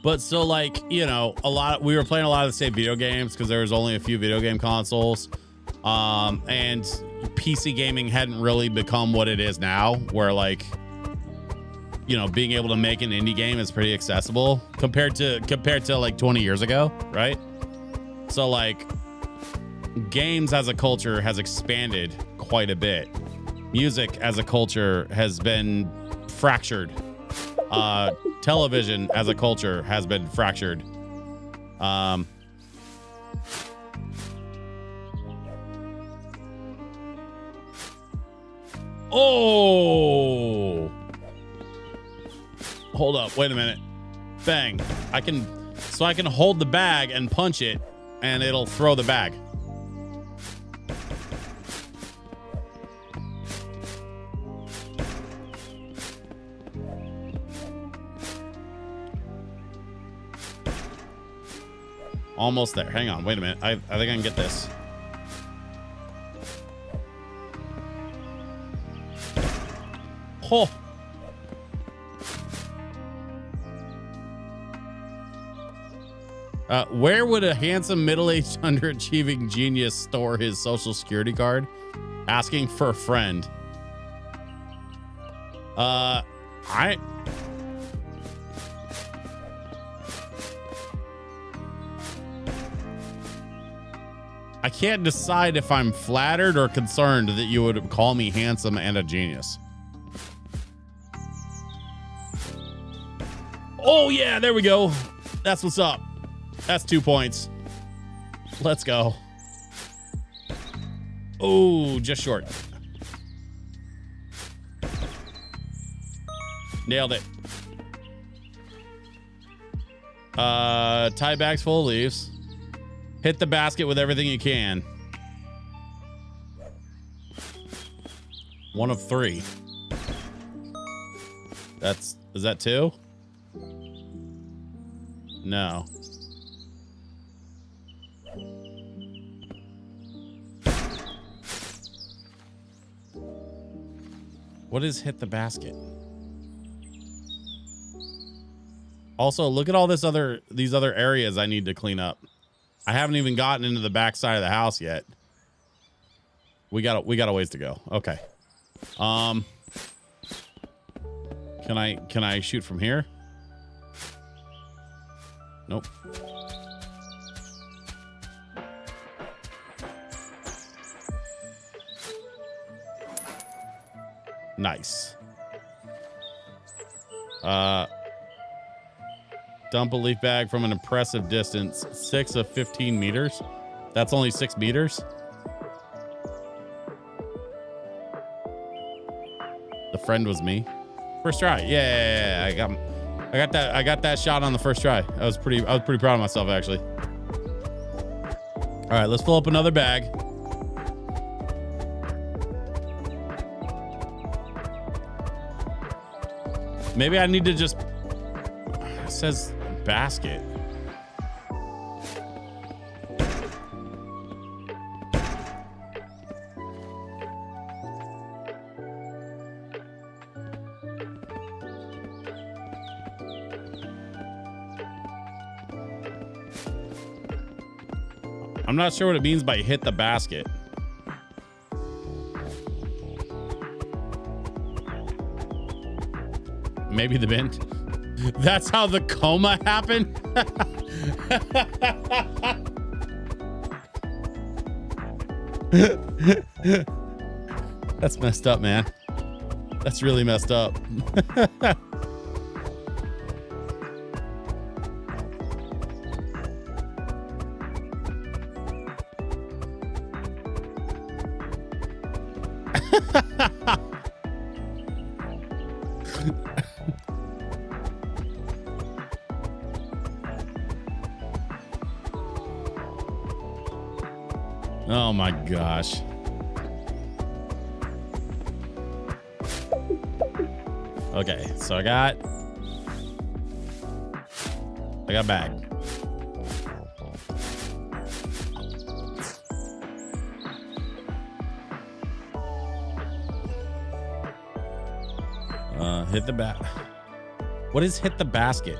But so, like, you know, we were playing a lot of the same video games because there was only a few video game consoles. And PC gaming hadn't really become what it is now, where, like, you know, being able to make an indie game is pretty accessible compared to like 20 years ago, right? So, like, games as a culture has expanded quite a bit. Music as a culture has been fractured. Television as a culture has been fractured. Oh, hold up, wait a minute. Bang. I can hold the bag and punch it and it'll throw the bag. Almost there. Hang on. Wait a minute. I think I can get this. Oh. Where would a handsome middle-aged underachieving genius store his social security card? Asking for a friend. I can't decide if I'm flattered or concerned that you would call me handsome and a genius. Oh, yeah, there we go. That's what's up. That's 2 points. Let's go. Oh, just short. Nailed it. Tie bags full of leaves. Hit the basket with everything you can. 1 of 3. Is that 2? No. What is hit the basket? Also, look at all these other areas I need to clean up. I haven't even gotten into the back side of the house yet. We got a ways to go. Okay. Can I shoot from here? Nope. Nice. Dump a leaf bag from an impressive distance. 6 of 15 meters. That's only 6 meters. The friend was me. First try. Yeah, I got that shot on the first try. I was pretty proud of myself, actually. All right, let's fill up another bag. Maybe I need to just... It says basket. I'm not sure what it means by hit the basket. Maybe the bin. That's how the coma happened. That's messed up, man. That's really messed up. my gosh. Okay, so I got bag. Hit the bat. What is hit the basket?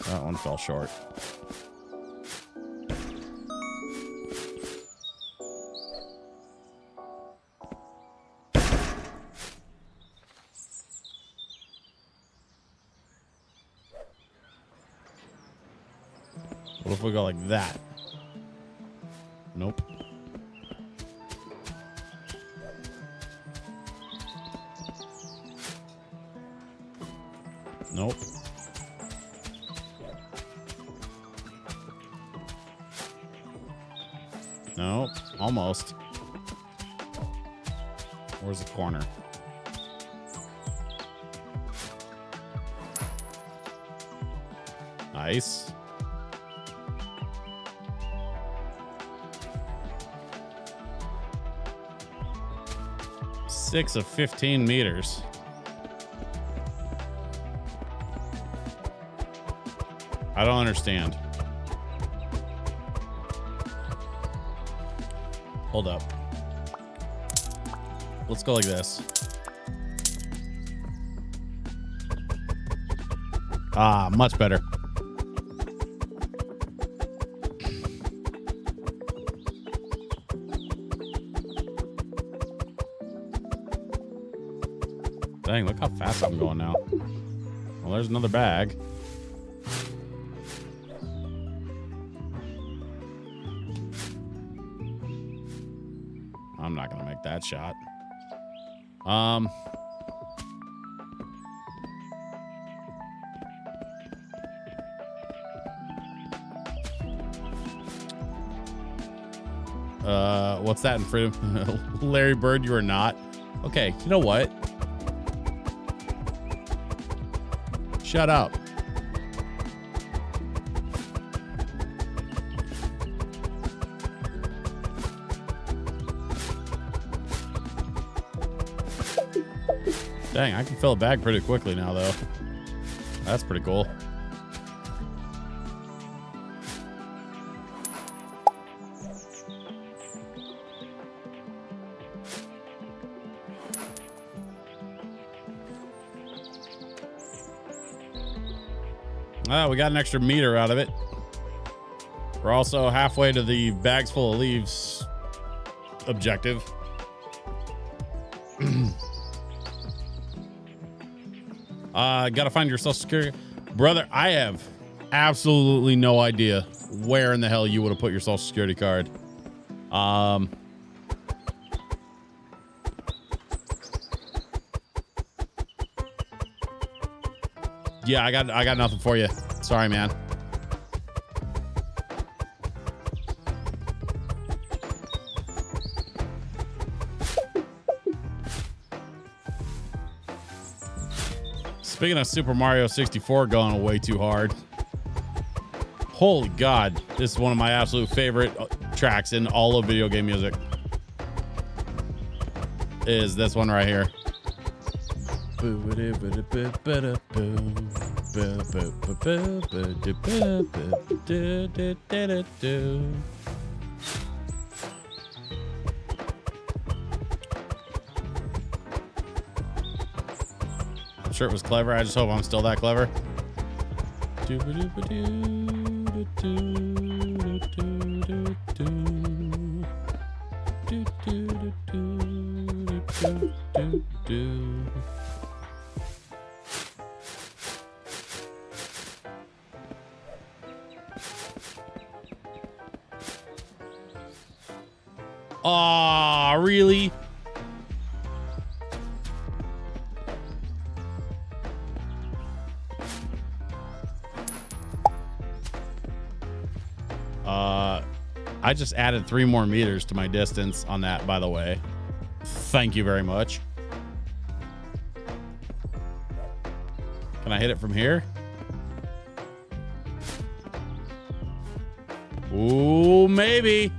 That one fell short. What if we go like that? Nope. Nope. Nope. Almost. Where's the corner? Nice. 6 of 15 meters. I don't understand. Hold up. Let's go like this. Ah, much better. Dang, look how fast I'm going now. Well, there's another bag. I'm not gonna make that shot. What's that in front of Larry Bird? You are not. Okay, you know what? Shut up. Dang, I can fill a bag pretty quickly now, though. That's pretty cool. We got an extra meter out of it. We're also halfway to the bags full of leaves objective. Gotta find your social security. Brother, I have absolutely no idea where in the hell you would have put your social security card. Yeah, I got nothing for you. Sorry, man. Speaking of Super Mario 64 going way too hard. Holy God, this is one of my absolute favorite tracks in all of video game music. Is this one right here. I'm sure it was clever. I just hope I'm still that clever. Aw, really? I just added 3 more meters to my distance on that, by the way. Thank you very much. Can I hit it from here? Ooh, maybe.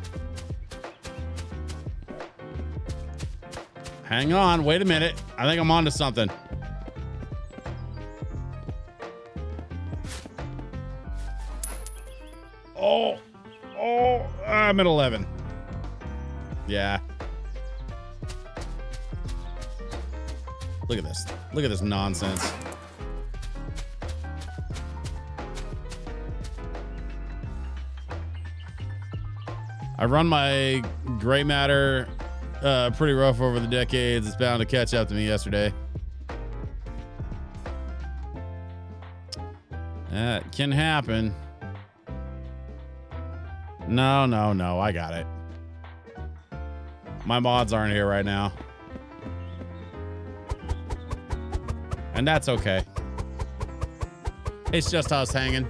Hang on, wait a minute. I think I'm onto something. I'm at 11. Yeah. Look at this. Look at this nonsense. I run my gray matter pretty rough over the decades. It's bound to catch up to me yesterday. That can happen. No, I got it. My mods aren't here right now. And that's okay. It's just us hanging.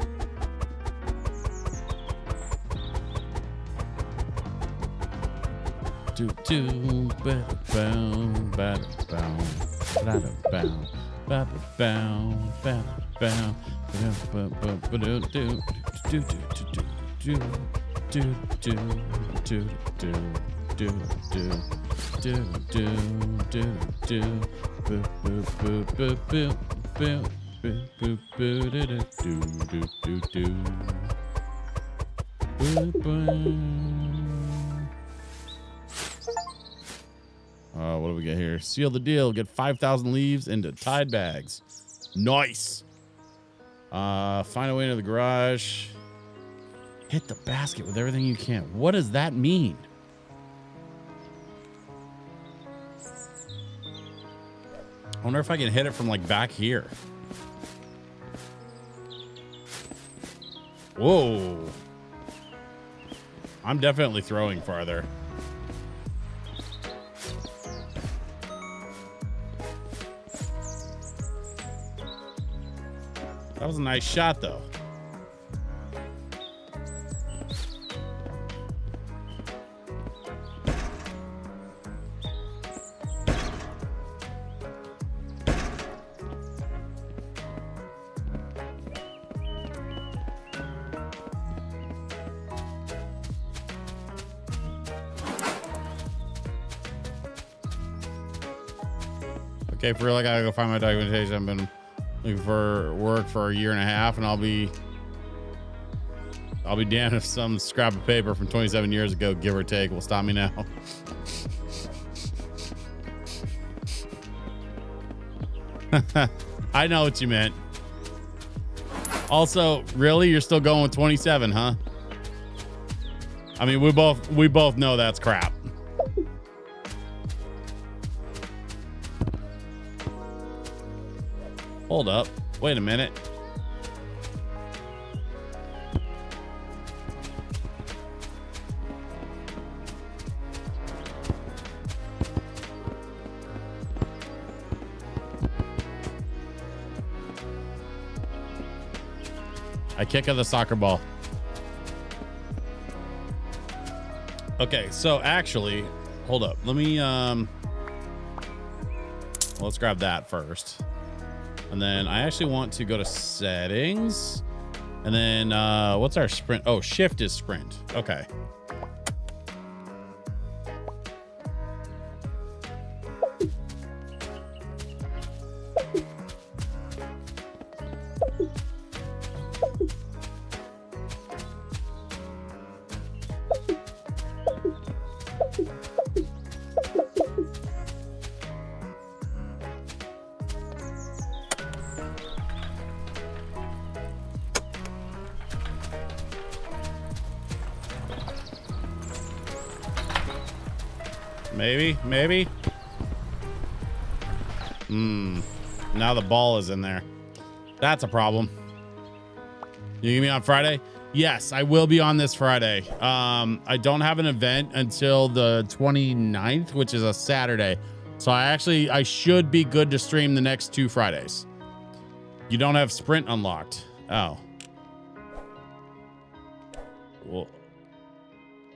What do we get here? Seal the deal. Get 5,000 leaves into Tide bags. Nice. Find a way into the garage. Hit the basket with everything you can. What does that mean? I wonder if I can hit it from like back here. Whoa. I'm definitely throwing farther. That was a nice shot, though. Okay, for real, I gotta go find my documentation. I've been looking for work for a year and a half, and I'll be damned if some scrap of paper from 27 years ago, give or take, will stop me now. I know what you meant. Also, really, you're still going with 27, huh? I mean, we both know that's crap. Hold up. Wait a minute. I kick of the soccer ball. Okay, so actually, hold up. Let me let's grab that first. And then I actually want to go to settings. And then what's our sprint? Oh, shift is sprint. Okay. Maybe. Now the ball is in there. That's a problem. You gonna be on Friday? Yes, I will be on this Friday. I don't have an event until the 29th, which is a Saturday. So I should be good to stream the next 2 Fridays. You don't have sprint unlocked. Oh. Well,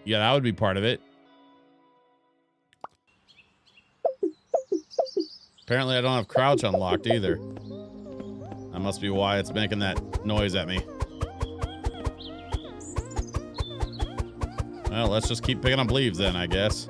Yeah, that would be part of it. Apparently, I don't have crouch unlocked either. That must be why it's making that noise at me. Well, let's just keep picking up leaves then, I guess.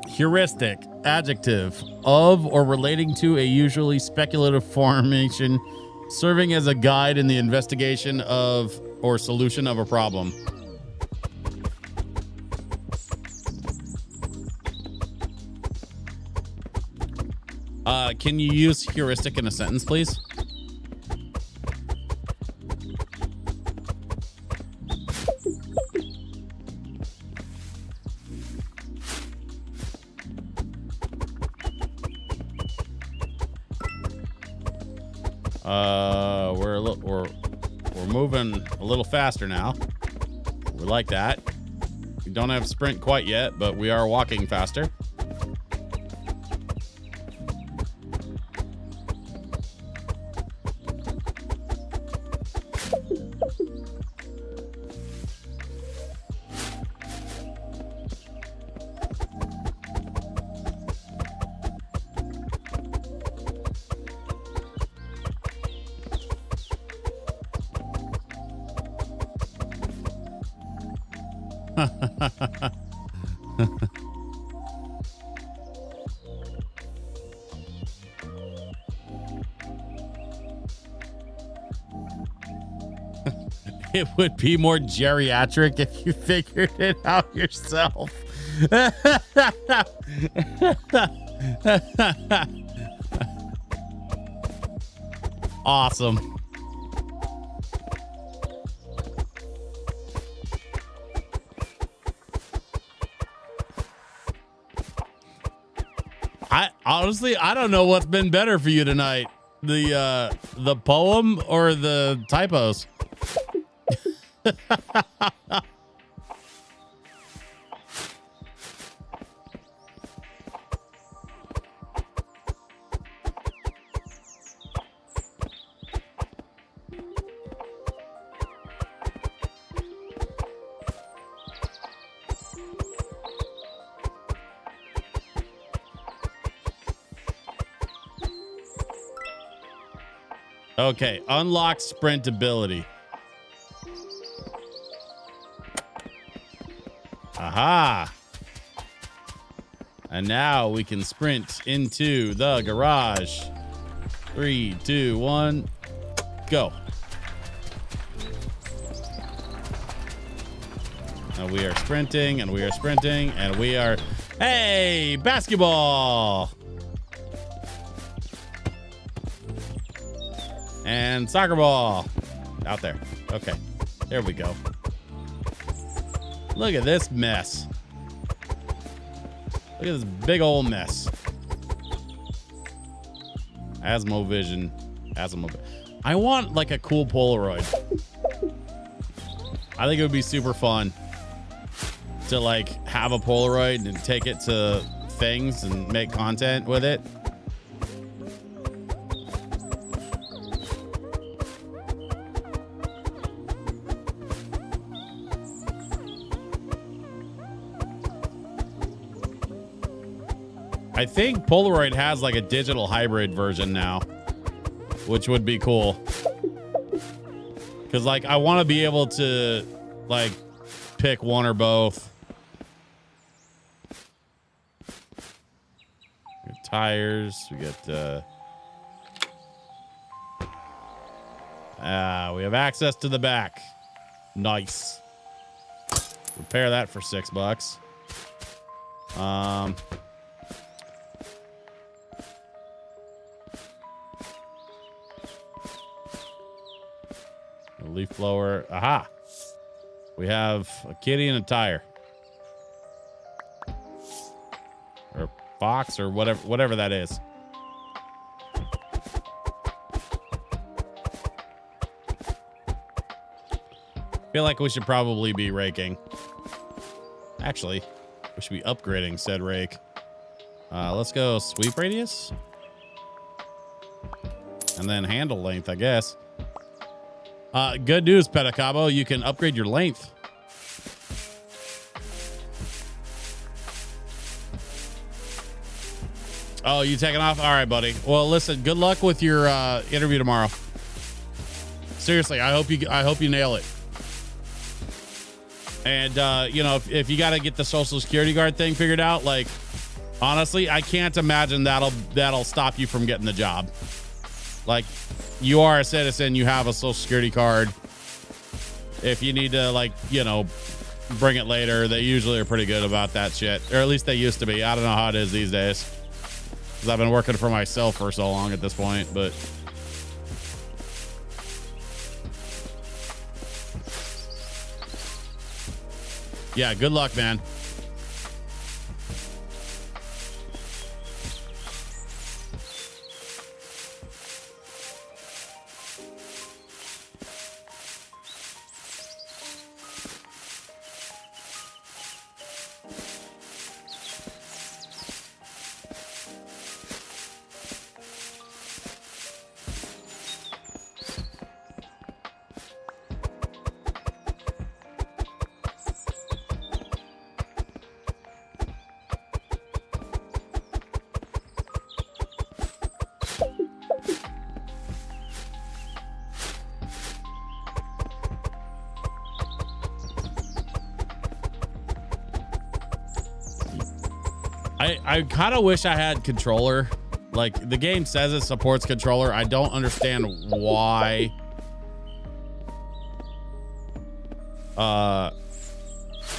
Heuristic, adjective, of or relating to a usually speculative formation, serving as a guide in the investigation of or solution of a problem. Can you use heuristic in a sentence, please? We're moving a little faster now. We like that. We don't have sprint quite yet, but we are walking faster. It would be more geriatric if you figured it out yourself. Awesome. Honestly, I don't know what's been better for you tonight. The poem or the typos? Okay, unlock sprint ability. Aha. And now we can sprint into the garage. 3, 2, 1, go. And we are sprinting, and we are sprinting, and we are... Hey, basketball! And soccer ball. Out there. Okay, there we go. Look at this mess. Look at this big old mess. Asmovision. I want like a cool Polaroid. I think it would be super fun to like have a Polaroid and take it to things and make content with it. I think Polaroid has like a digital hybrid version now, which would be cool. Cause like I want to be able to like pick one or both. We got tires. We got we have access to the back. Nice. Repair that for $6. Leaf blower. Aha. We have a kitty and a tire. Or a box or whatever that is. Feel like we should probably be raking. Actually, we should be upgrading said rake. Let's go sweep radius. And then handle length, I guess. Good news, Pedicabo. You can upgrade your length. Oh, you taking off? All right, buddy. Well, listen, good luck with your interview tomorrow. Seriously, I hope you nail it. And you know, if you got to get the Social Security card thing figured out, like, honestly, I can't imagine that'll stop you from getting the job. Like, you are a citizen, you have a Social Security card. If you need to, like, you know, bring it later, they usually are pretty good about that shit, or at least they used to be. I don't know how it is these days, because I've been working for myself for so long at this point. But yeah, good luck, man. I kind of wish I had controller. Like, the game says it supports controller. I don't understand why. I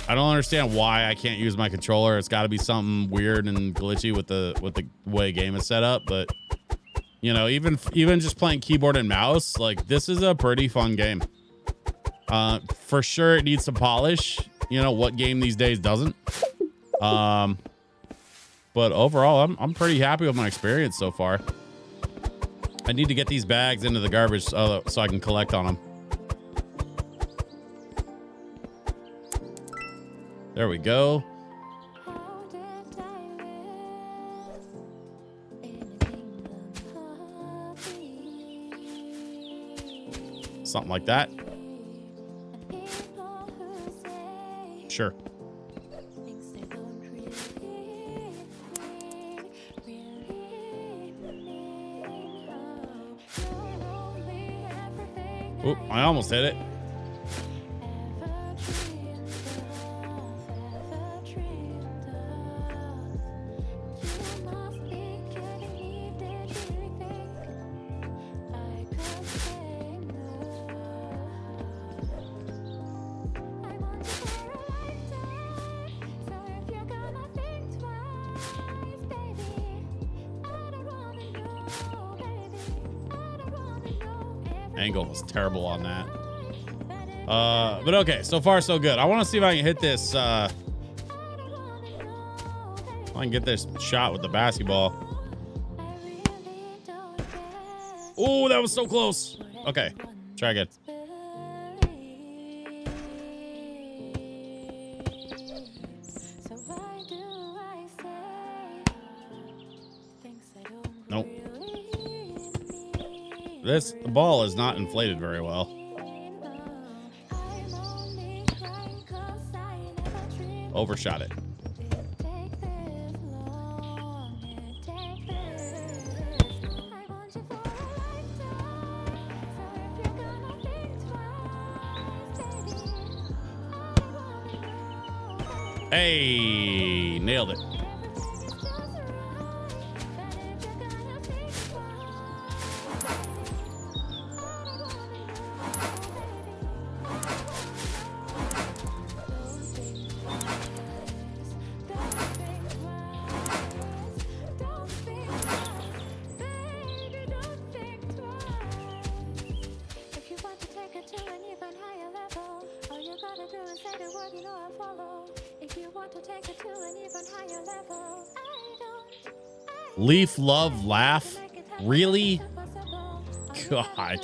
don't understand why I can't use my controller. It's got to be something weird and glitchy with the way game is set up. But you know, even just playing keyboard and mouse, like, this is a pretty fun game. For sure, it needs some polish. You know, what game these days doesn't? But overall, I'm pretty happy with my experience so far. I need to get these bags into the garbage so I can collect on them. There we go. Something like that. Sure. Oop, I almost hit it. Angle was terrible on that. But okay, so far so good. I want to see if I can hit this. I can get this shot with the basketball. Oh, that was so close. Okay, try again. Nope. The ball is not inflated very well. Overshot it. Hey, nailed it. Leaf, love, laugh. Really? God.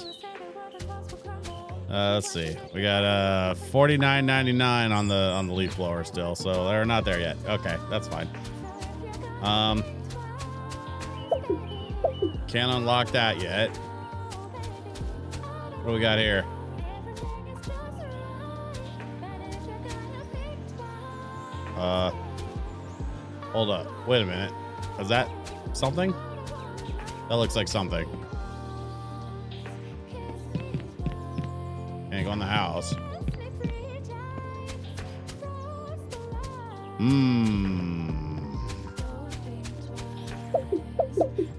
Let's see. We got $49.99 on the leaf blower still, so they're not there yet. Okay, that's fine. Can't unlock that yet. What do we got here? Hold up. Wait a minute. Is that something? That looks like something. Can't go in the house.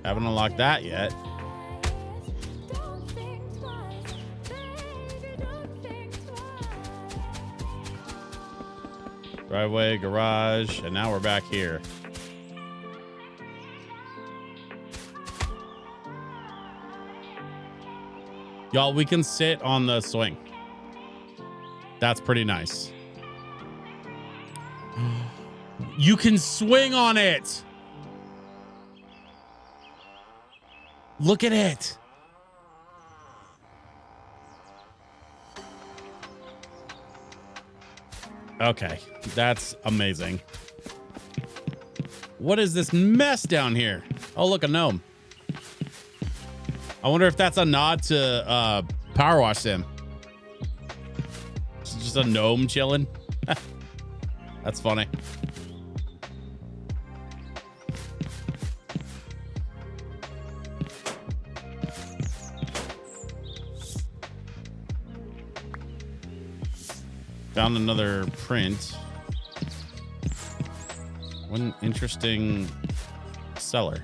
Haven't unlocked that yet. Driveway, garage, and now we're back here. Y'all, we can sit on the swing. That's pretty nice. You can swing on it. Look at it. Okay, that's amazing. What is this mess down here? Oh, look, a gnome. I wonder if that's a nod to Power Wash Sim. It's just a gnome chilling. That's funny. Found another print. What an interesting seller.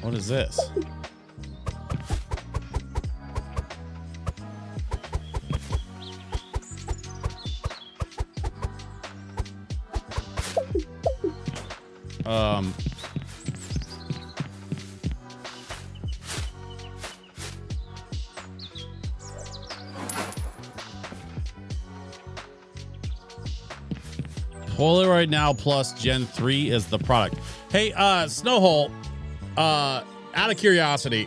What is this? Polaroid Now Plus Gen 3 is the product. Hey, Snowhole, out of curiosity,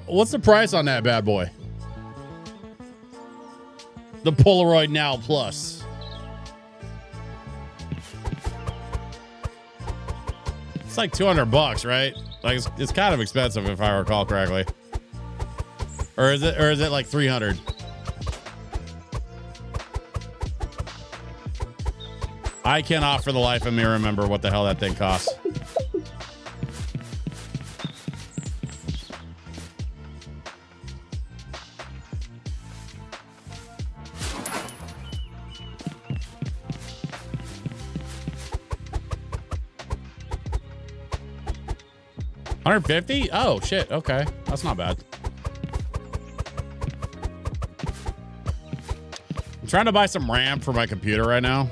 what's the price on that bad boy? The Polaroid Now Plus. It's like $200, right? Like it's kind of expensive if I recall correctly. Or is it like 300? I cannot for the life of me remember what the hell that thing costs. $150? Oh shit. Okay, that's not bad. I'm trying to buy some RAM for my computer right now.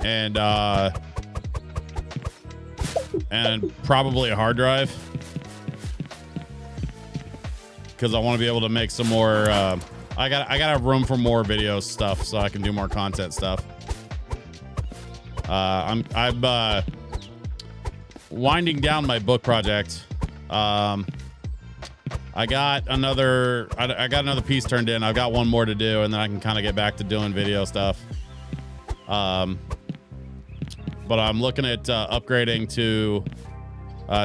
And probably a hard drive because I want to be able to make some more. I gotta have room for more video stuff so I can do more content stuff. I'm winding down my book project. I got another piece turned in. I've got one more to do, and then I can kind of get back to doing video stuff. But I'm looking at upgrading to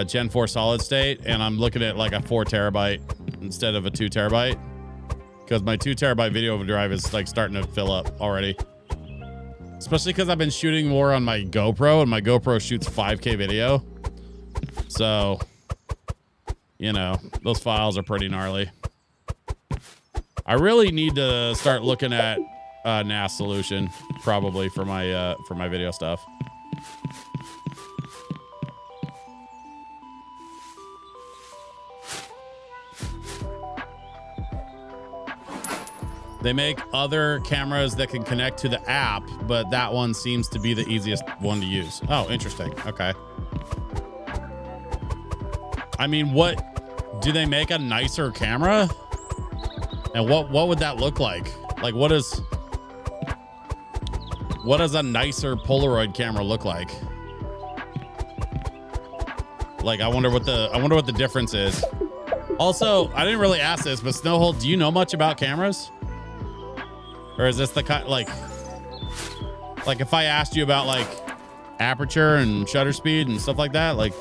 Gen 4 solid state, and I'm looking at like a 4 terabyte instead of a 2 terabyte because my 2 terabyte video drive is like starting to fill up already. Especially because I've been shooting more on my GoPro, and my GoPro shoots 5K video. So, you know, those files are pretty gnarly. I really need to start looking at a NAS solution probably for my video stuff. They make other cameras that can connect to the app, but that one seems to be the easiest one to use. Oh, interesting. Okay. I mean, what do they make a nicer camera? And what would that look like? Like what does a nicer Polaroid camera look like? Like, I wonder what the difference is. Also, I didn't really ask this, but Snowhole, do you know much about cameras? Or is this the kind, like if I asked you about like aperture and shutter speed and stuff like that, like,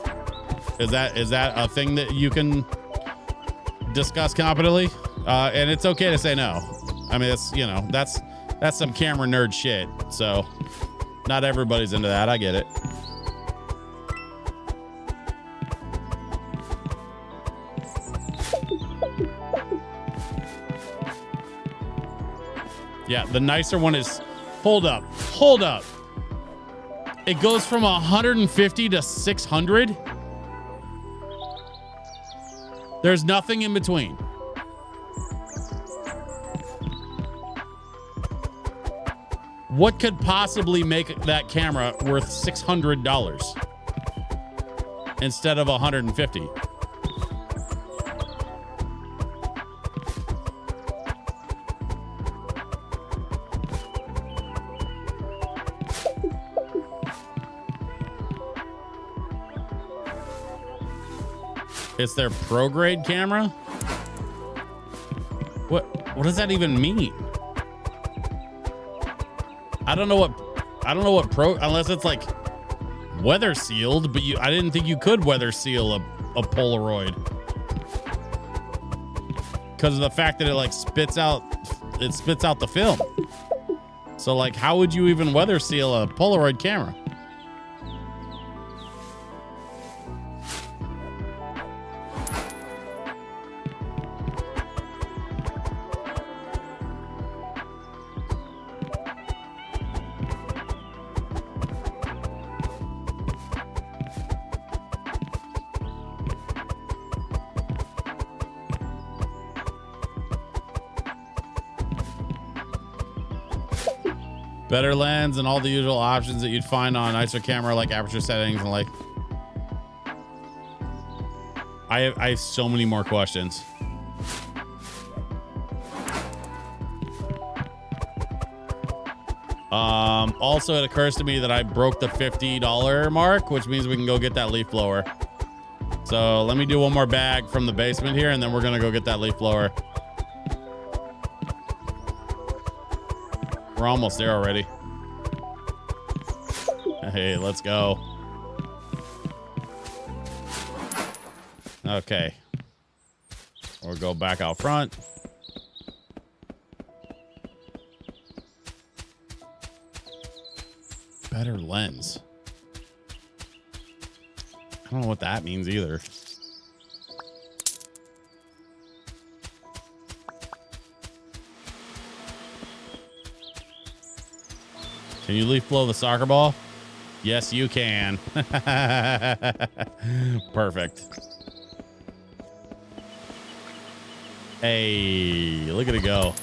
is that a thing that you can discuss competently? And it's okay to say no. I mean, it's, you know, that's some camera nerd shit. So not everybody's into that. I get it. Yeah, the nicer one is, hold up. It goes from 150 to 600. There's nothing in between. What could possibly make that camera worth $600 instead of 150? It's their pro grade camera. What does that even mean? I don't know what pro, unless it's like weather sealed, but I didn't think you could weather seal a Polaroid because of the fact that it like spits out the film. So like, how would you even weather seal a Polaroid camera? Better lens and all the usual options that you'd find on a nicer camera, like aperture settings and like. I have so many more questions. Also, it occurs to me that I broke the $50 mark, which means we can go get that leaf blower. So let me do one more bag from the basement here, and then we're gonna go get that leaf blower. We're almost there already. Hey, let's go. Okay. Or go back out front. Better lens. I don't know what that means either. Can you leaf blow the soccer ball? Yes, you can. Perfect. Hey, look at it go.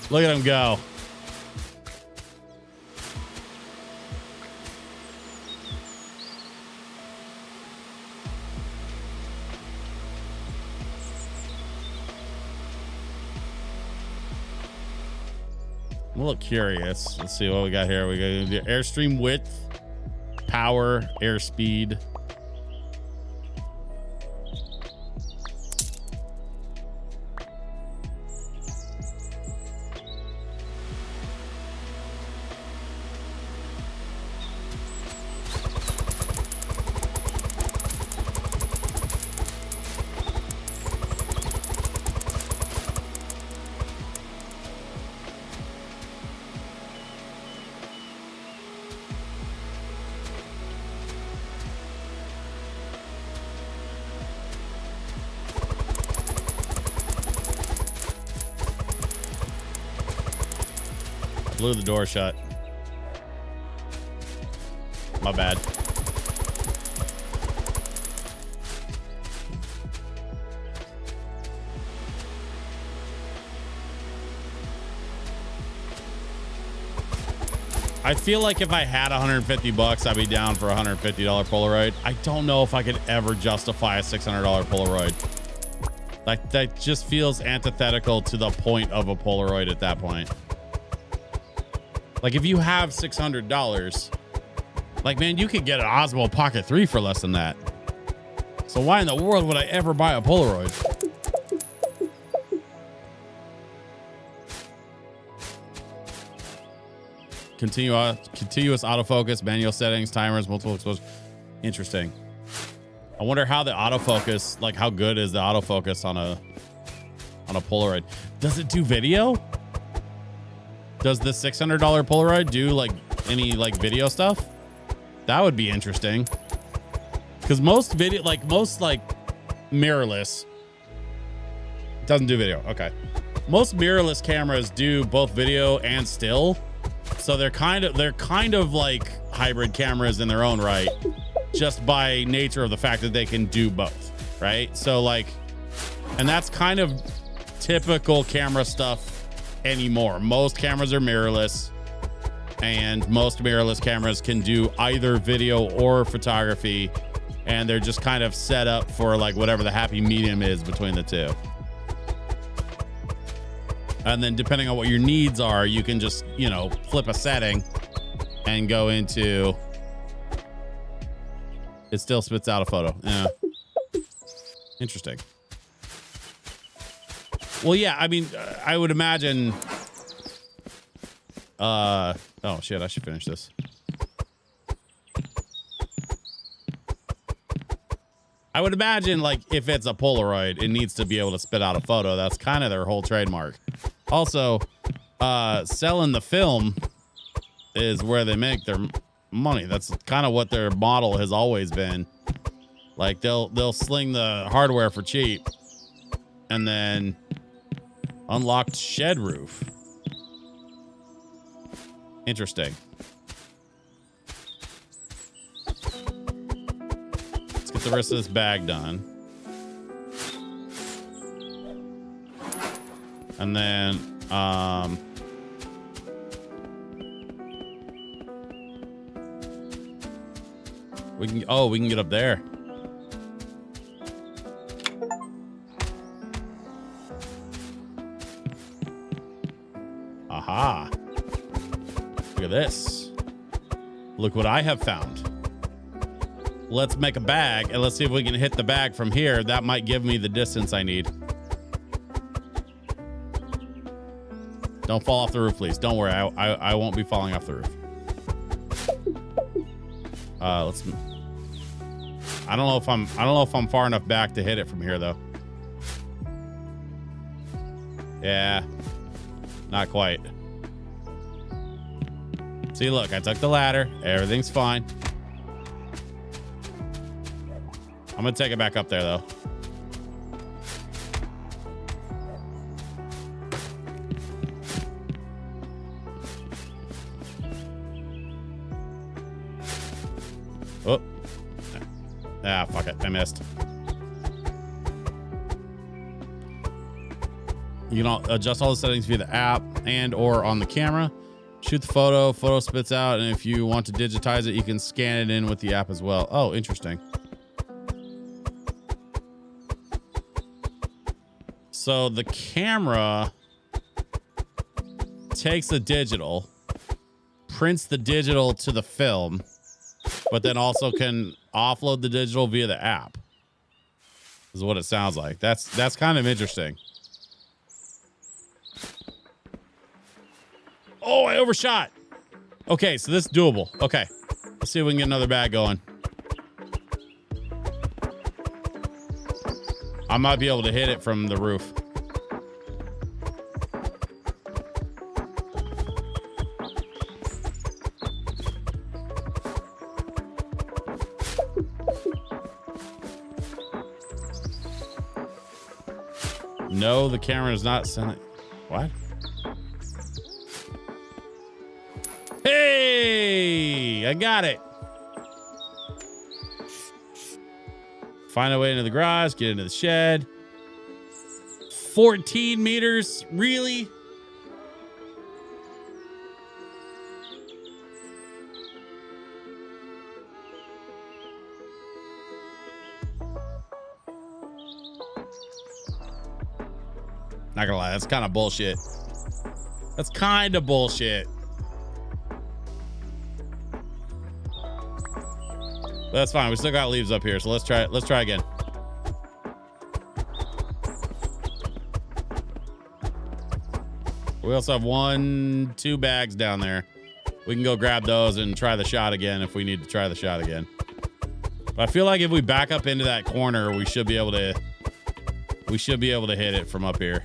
Look at him go. I'm a little curious. Let's see what we got here. We got the airstream width, power, airspeed. Blew the door shut. My bad. I feel like if I had 150 bucks, I'd be down for a $150 Polaroid. I don't know if I could ever justify a $600 Polaroid. Like, that just feels antithetical to the point of a Polaroid at that point. Like, if you have $600, like, man, you could get an Osmo Pocket 3 for less than that. So why in the world would I ever buy a Polaroid? Continuous autofocus, manual settings, timers, multiple exposure. Interesting. I wonder how the autofocus, like how good is the autofocus on a Polaroid? Does it do video? Does the $600 Polaroid do like any like video stuff? That would be interesting. Because most mirrorless doesn't do video. Okay. Most mirrorless cameras do both video and still. So they're kind of like hybrid cameras in their own right, just by nature of the fact that they can do both, right? So like, and that's kind of typical camera stuff anymore. Most cameras are mirrorless, and most mirrorless cameras can do either video or photography, and they're just kind of set up for like whatever the happy medium is between the two. And then depending on what your needs are, you can just, you know, flip a setting and go into, it still spits out a photo. Yeah. Interesting. Well, yeah, I mean, I would imagine, oh shit, I should finish this. I would imagine, like, if it's a Polaroid, it needs to be able to spit out a photo. That's kind of their whole trademark. Also, selling the film is where they make their money. That's kind of what their model has always been. Like, they'll sling the hardware for cheap and then unlocked shed roof. Interesting. Let's get the rest of this bag done. And then, we can get up there. Aha. Look at this. Look what I have found. Let's make a bag and let's see if we can hit the bag from here. That might give me the distance I need. Don't fall off the roof, please. Don't worry. I won't be falling off the roof. I don't know if I'm far enough back to hit it from here though. Yeah. Not quite. See, look, I took the ladder. Everything's fine. I'm gonna take it back up there though. Oh. Ah, fuck it. I missed. You can adjust all the settings via the app and or on the camera. Shoot the photo spits out, and if you want to digitize it, you can scan it in with the app as well. Oh, interesting. So the camera takes the digital, prints the digital to the film, but then also can offload the digital via the app. Is what it sounds like. That's kind of interesting. Oh, I overshot. Okay, so this is doable. Okay, let's see if we can get another bag going. I might be able to hit it from the roof. No, the camera is not sending. What? Hey, I got it. Find a way into the garage, get into the shed. 14 meters, really? Not gonna lie, that's kind of bullshit. That's kind of bullshit. That's fine. We still got leaves up here, so let's try again. We also have 2 bags down there. We can go grab those and try the shot again if we need to try the shot again. But I feel like if we back up into that corner, we should be able to hit it from up here.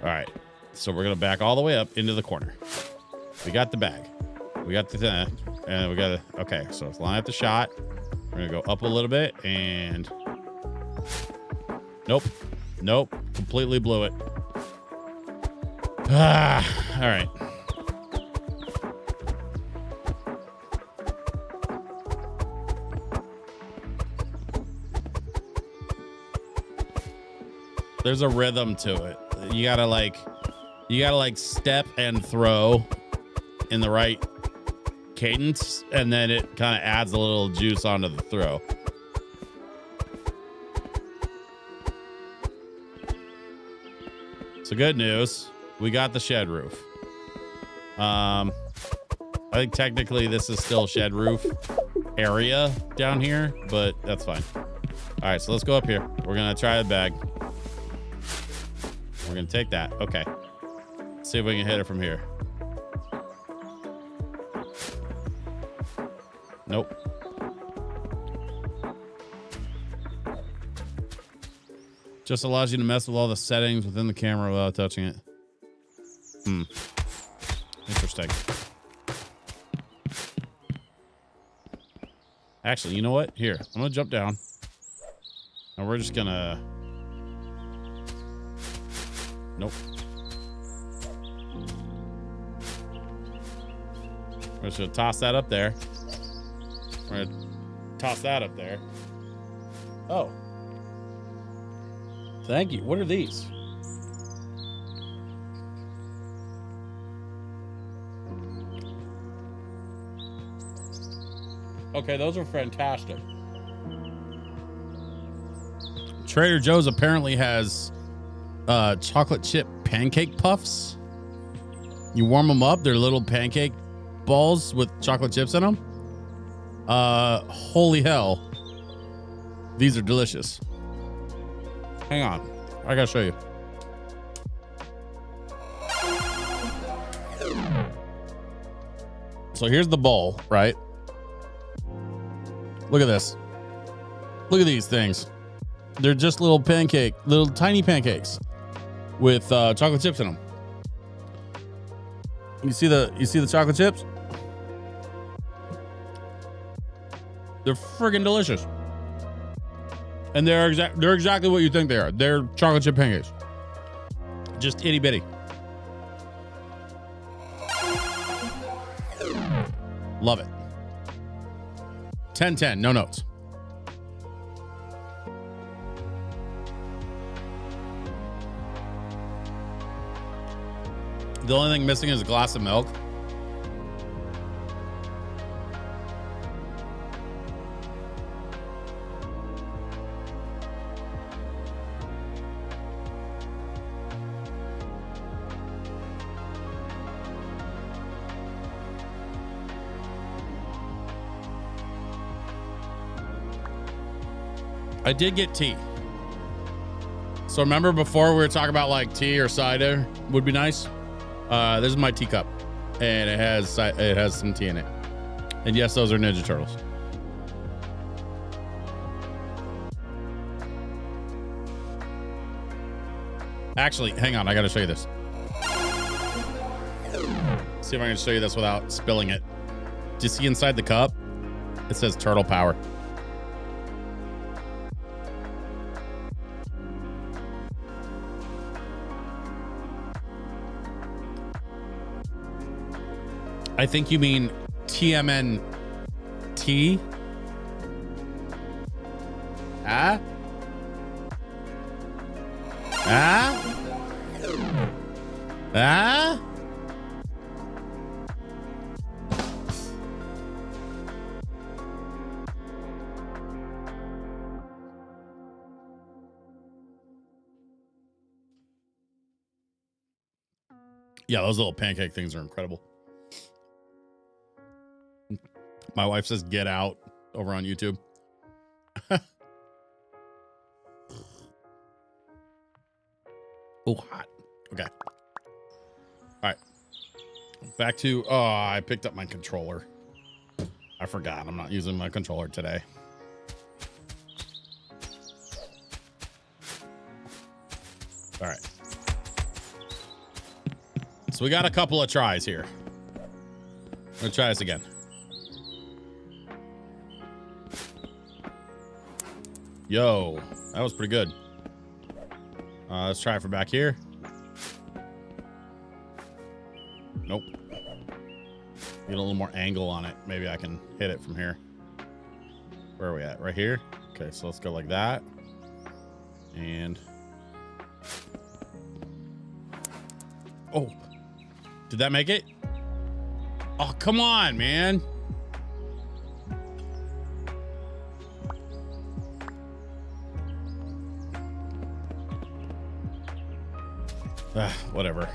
All right. So we're going to back all the way up into the corner. We got the bag. We got the thing. And we got to... Okay, so let's line up the shot. We're going to go up a little bit and... Nope. Nope. Completely blew it. All right. There's a rhythm to it. You gotta like step and throw in the right cadence, and then it kind of adds a little juice onto the throw. So good news, we got the shed roof. I think technically this is still shed roof area down here, but that's fine. All right, so let's go up here. We're gonna try the bag. We're gonna take that. Okay. Let's see if we can hit it from here. Nope. Just allows you to mess with all the settings within the camera without touching it. Interesting. Actually, you know what? Here, I'm gonna jump down. And we're just gonna... Nope. We're just gonna toss that up there. We're gonna toss that up there. Oh. Thank you. What are these? Okay, those are fantastic. Trader Joe's apparently has chocolate chip pancake puffs. You warm them up. They're little pancake balls with chocolate chips in them. Holy hell. These are delicious. Hang on. I gotta show you. So here's the bowl, right? Look at this. Look at these things. They're just little tiny pancakes with chocolate chips in them. You see the chocolate chips? They're friggin' delicious. And they're exactly what you think they are. They're chocolate chip pancakes. Just itty bitty. Love it. 10/10, no notes. The only thing missing is a glass of milk. I did get tea. So remember before we were talking about like tea or cider would be nice? This is my teacup, and it has some tea in it. And yes, those are Ninja Turtles. Actually, hang on, I gotta show you this. See if I can show you this without spilling it. Do you see inside the cup? It says Turtle Power. I think you mean TMNT. Ah? Ah? Ah? Yeah, those little pancake things are incredible. My wife says get out over on YouTube. Oh, hot. Okay. All right. Back to, oh, I picked up my controller. I forgot. I'm not using my controller today. All right. So we got a couple of tries here. Let's try this again. Yo, that was pretty good. Let's try it from back here. Nope. Get a little more angle on it. Maybe I can hit it from here. Where are we at? Right here? Okay, so let's go like that. And... oh. Did that make it? Oh, come on, man. Whatever.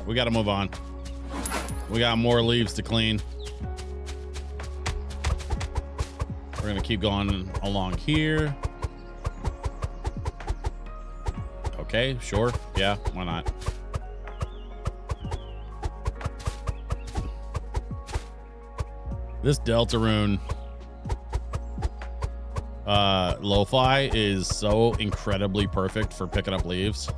We got to move on. We got more leaves to clean. We're going to keep going along here. Okay, sure. Yeah, why not? This Deltarune lo-fi is so incredibly perfect for picking up leaves.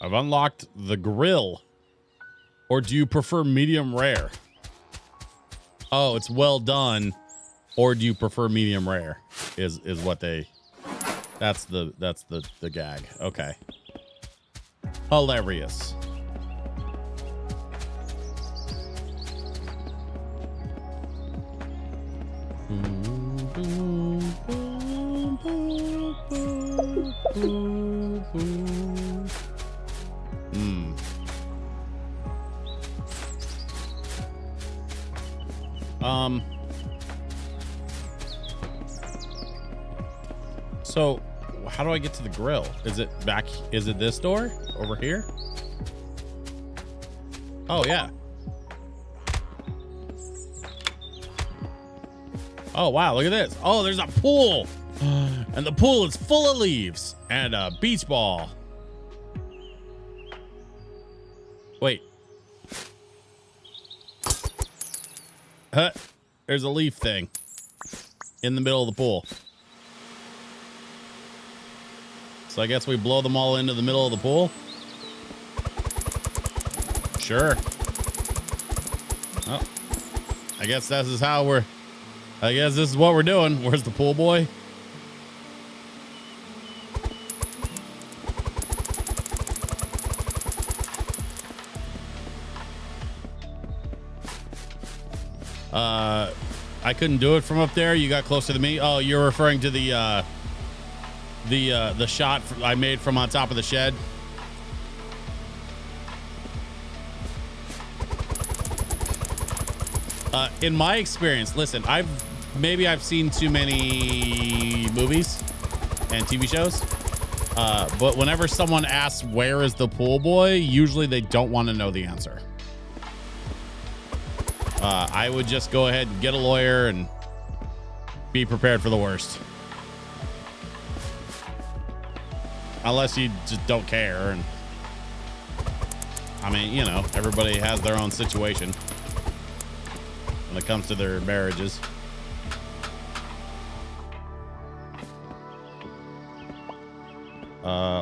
I've unlocked the grill. Or do you prefer medium rare? Oh, it's well done. Or do you prefer medium rare? Is what they... That's the gag. Okay. Hilarious. So how do I get to the grill? Is it back? Is it this door over here? Oh, yeah. Oh, wow. Look at this. Oh, there's a pool. And the pool is full of leaves and a beach ball. Wait. There's a leaf thing in the middle of the pool. So I guess we blow them all into the middle of the pool. Sure. Oh, I guess this is how we're... I guess this is what we're doing. Where's the pool boy? I couldn't do it from up there. You got closer to me. Oh, you're referring to the shot I made from on top of the shed. In my experience, listen, I've seen too many movies and TV shows. But whenever someone asks where is the pool boy, usually they don't want to know the answer. I would just go ahead and get a lawyer and be prepared for the worst. Unless you just don't care. And I mean, you know, everybody has their own situation when it comes to their marriages.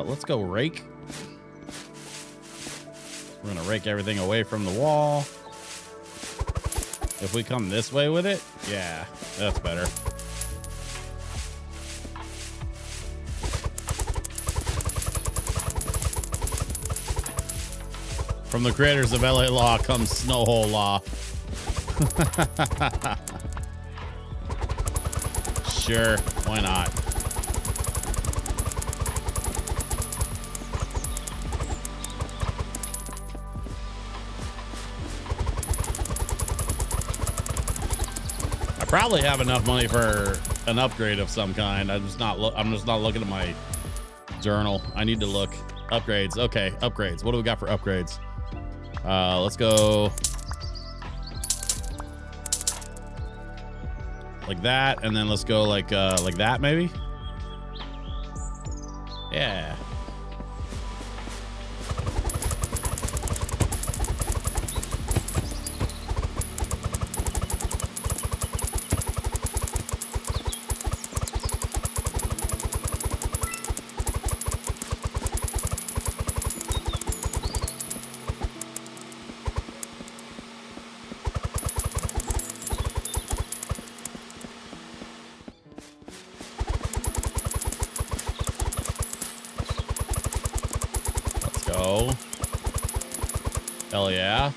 Let's go rake. We're gonna rake everything away from the wall. If we come this way with it, yeah, that's better. From the creators of LA Law comes Snowhole Law. Sure, why not? I probably have enough money for an upgrade of some kind. I'm just not looking at my journal. I need to look. Upgrades. Okay, upgrades. What do we got for upgrades? Let's go like that, and then let's go like that maybe. Yeah. Hell yeah.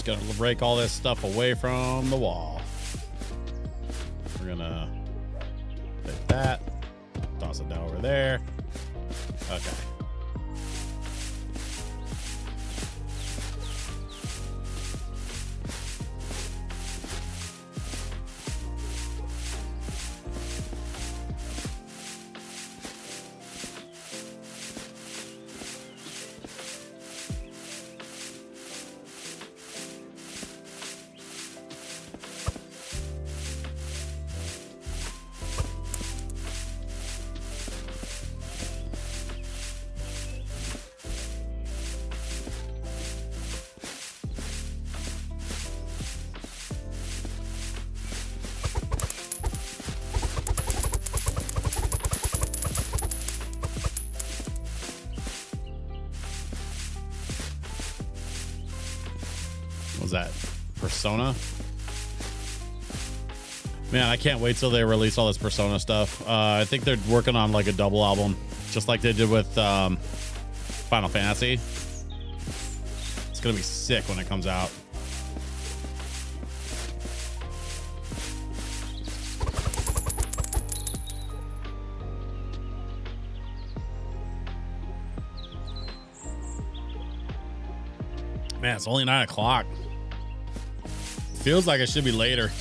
Gonna break all this stuff away from the wall. We're gonna take that, toss it down over there. Okay. Was that Persona? Man, I can't wait till they release all this Persona stuff. I think they're working on like a double album, just like they did with Final Fantasy. It's gonna be sick when it comes out. Man, it's only 9 o'clock. Feels like it should be later.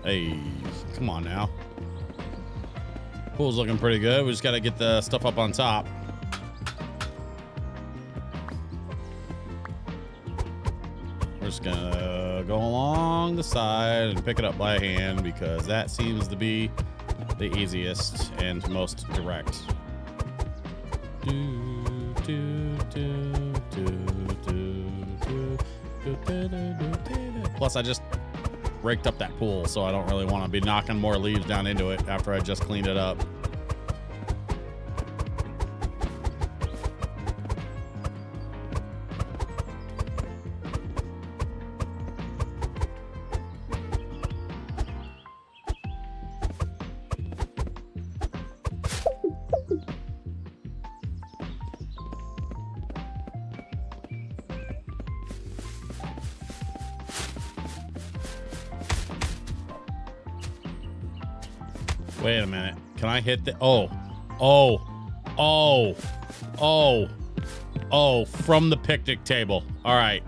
Hey, come on now. Pool's looking pretty good. We just got to get the stuff up on top. just gonna go along the side and pick it up by hand because that seems to be the easiest and most direct. Plus, I just raked up that pool, so I don't really want to be knocking more leaves down into it after I just cleaned it up. Wait a minute. Can I hit the... Oh, from the picnic table. All right.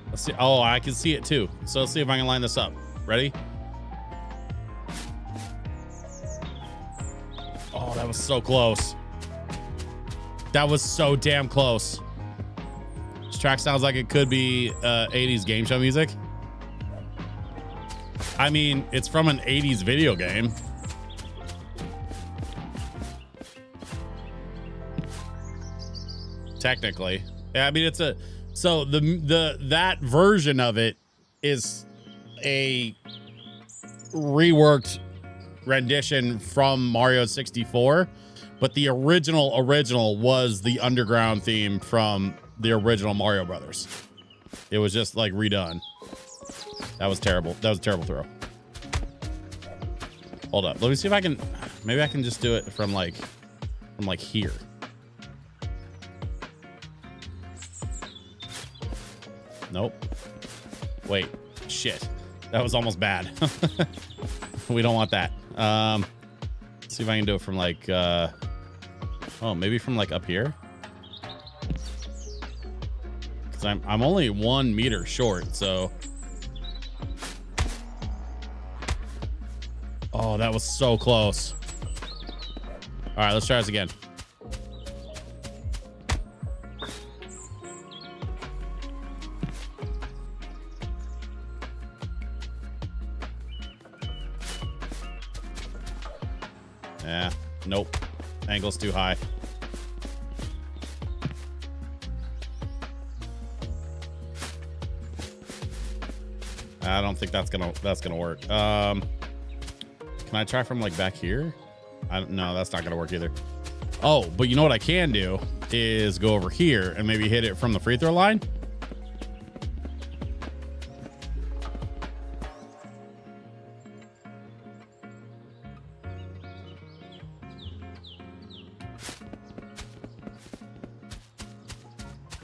Let's see. Oh, I can see it too. So let's see if I can line this up. Ready? Oh, that was so close. That was so damn close. This track sounds like it could be 80s game show music. I mean, it's from an 80s video game. Technically. Yeah, I mean, it's a... So that version of it is a reworked rendition from Mario 64, but the original was the underground theme from the original Mario Brothers. It was just like redone. That was terrible. That was a terrible throw. Hold up. Let me see if I can... Maybe I can just do it from like here. Nope. Wait. Shit. That was almost bad. We don't want that. Let's see if I can do it from like... oh, maybe from like up here? Because I'm only 1 meter short, so... Oh, that was so close. All right, let's try this again. Yeah, nope. Angle's too high. I don't think that's gonna work. Can I try from like back here? No, that's not gonna work either. Oh, but you know what I can do is go over here and maybe hit it from the free throw line.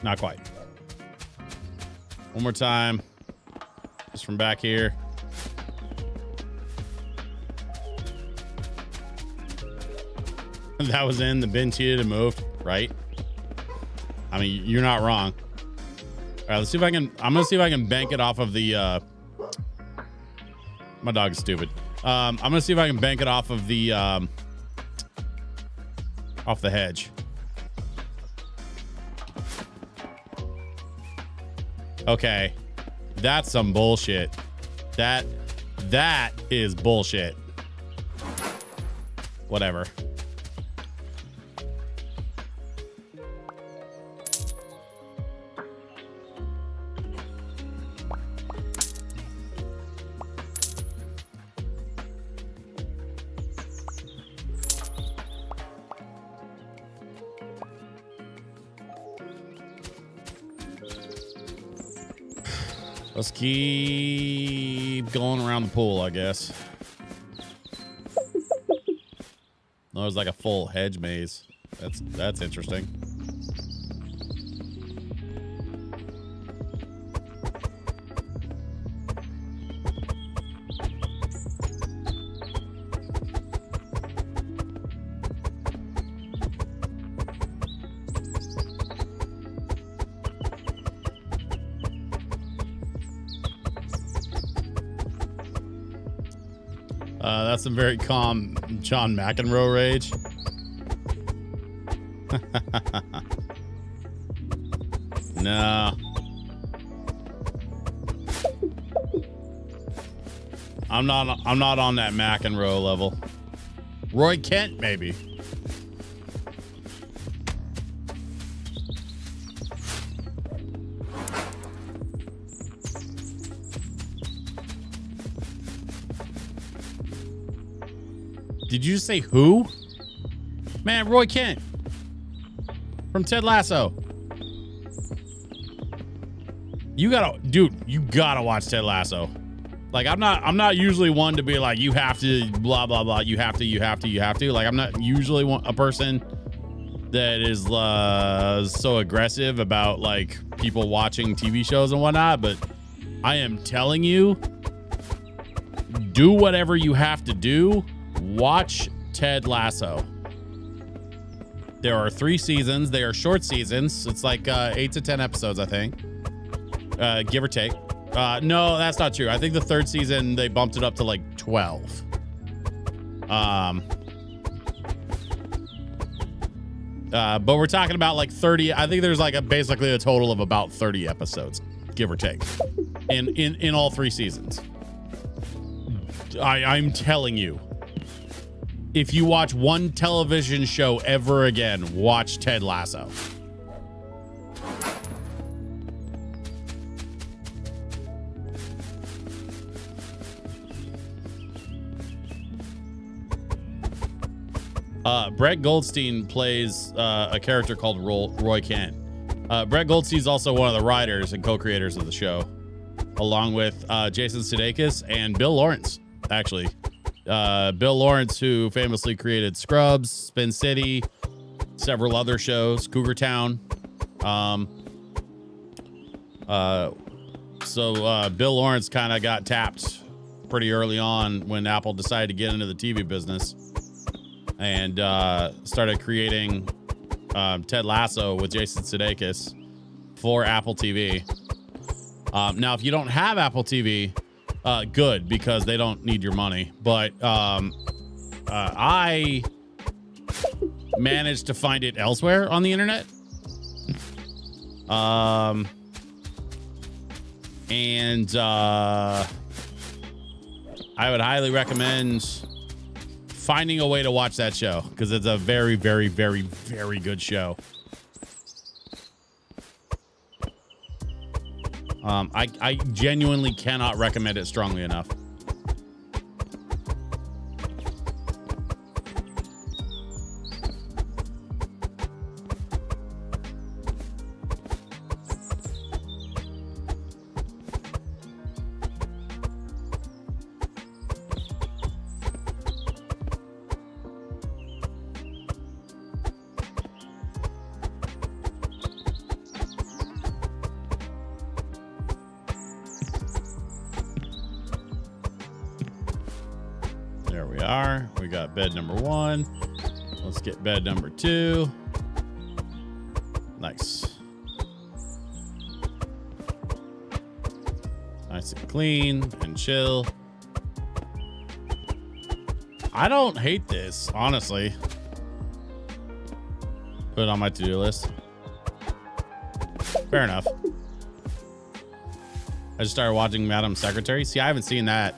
Not quite. One more time. Just from back here. That was in. The bin cheated and moved, right? I mean, you're not wrong. All right, let's see if I can... I'm going to see if I can bank it off of the... My dog's stupid. I'm going to see if I can bank it off of the... off the hedge. Okay. That's some bullshit. That is bullshit. Whatever. Let's keep going around the pool, I guess. Oh, there's like a full hedge maze. That's interesting. That's some very calm John McEnroe rage. No. I'm not on that McEnroe level. Roy Kent, maybe. Did you say who? Man, Roy Kent from Ted Lasso. You gotta watch Ted Lasso. Like, I'm not usually one to be like, you have to blah blah blah, you have to. Like, I'm not usually a person that is so aggressive about like people watching TV shows and whatnot, but I am telling you, do whatever you have to do. Watch Ted Lasso. There are 3 seasons. They are short seasons. It's like 8 to 10 episodes, I think, give or take. No, that's not true. I think the 3rd season they bumped it up to like 12. But we're talking about like 30. I think there's like basically a total of about 30 episodes, give or take, in all 3 seasons. I'm telling you, if you watch one television show ever again, watch Ted Lasso. Brett Goldstein plays a character called Roy Kent. Brett Goldstein's also one of the writers and co-creators of the show, along with Jason Sudeikis and Bill Lawrence, actually. Bill Lawrence, who famously created Scrubs, Spin City, several other shows, Cougar Town. So Bill Lawrence kind of got tapped pretty early on when Apple decided to get into the TV business and started creating Ted Lasso with Jason Sudeikis for Apple TV. Now, if you don't have Apple TV, good, because they don't need your money. But I managed to find it elsewhere on the internet. And I would highly recommend finding a way to watch that show, because it's a very, very, very, very good show. I genuinely cannot recommend it strongly enough. There we are. We got bed number 1. Let's get bed number 2. Nice. Nice and clean and chill. I don't hate this, honestly. Put it on my to-do list. Fair enough. I just started watching Madam Secretary. See, I haven't seen that.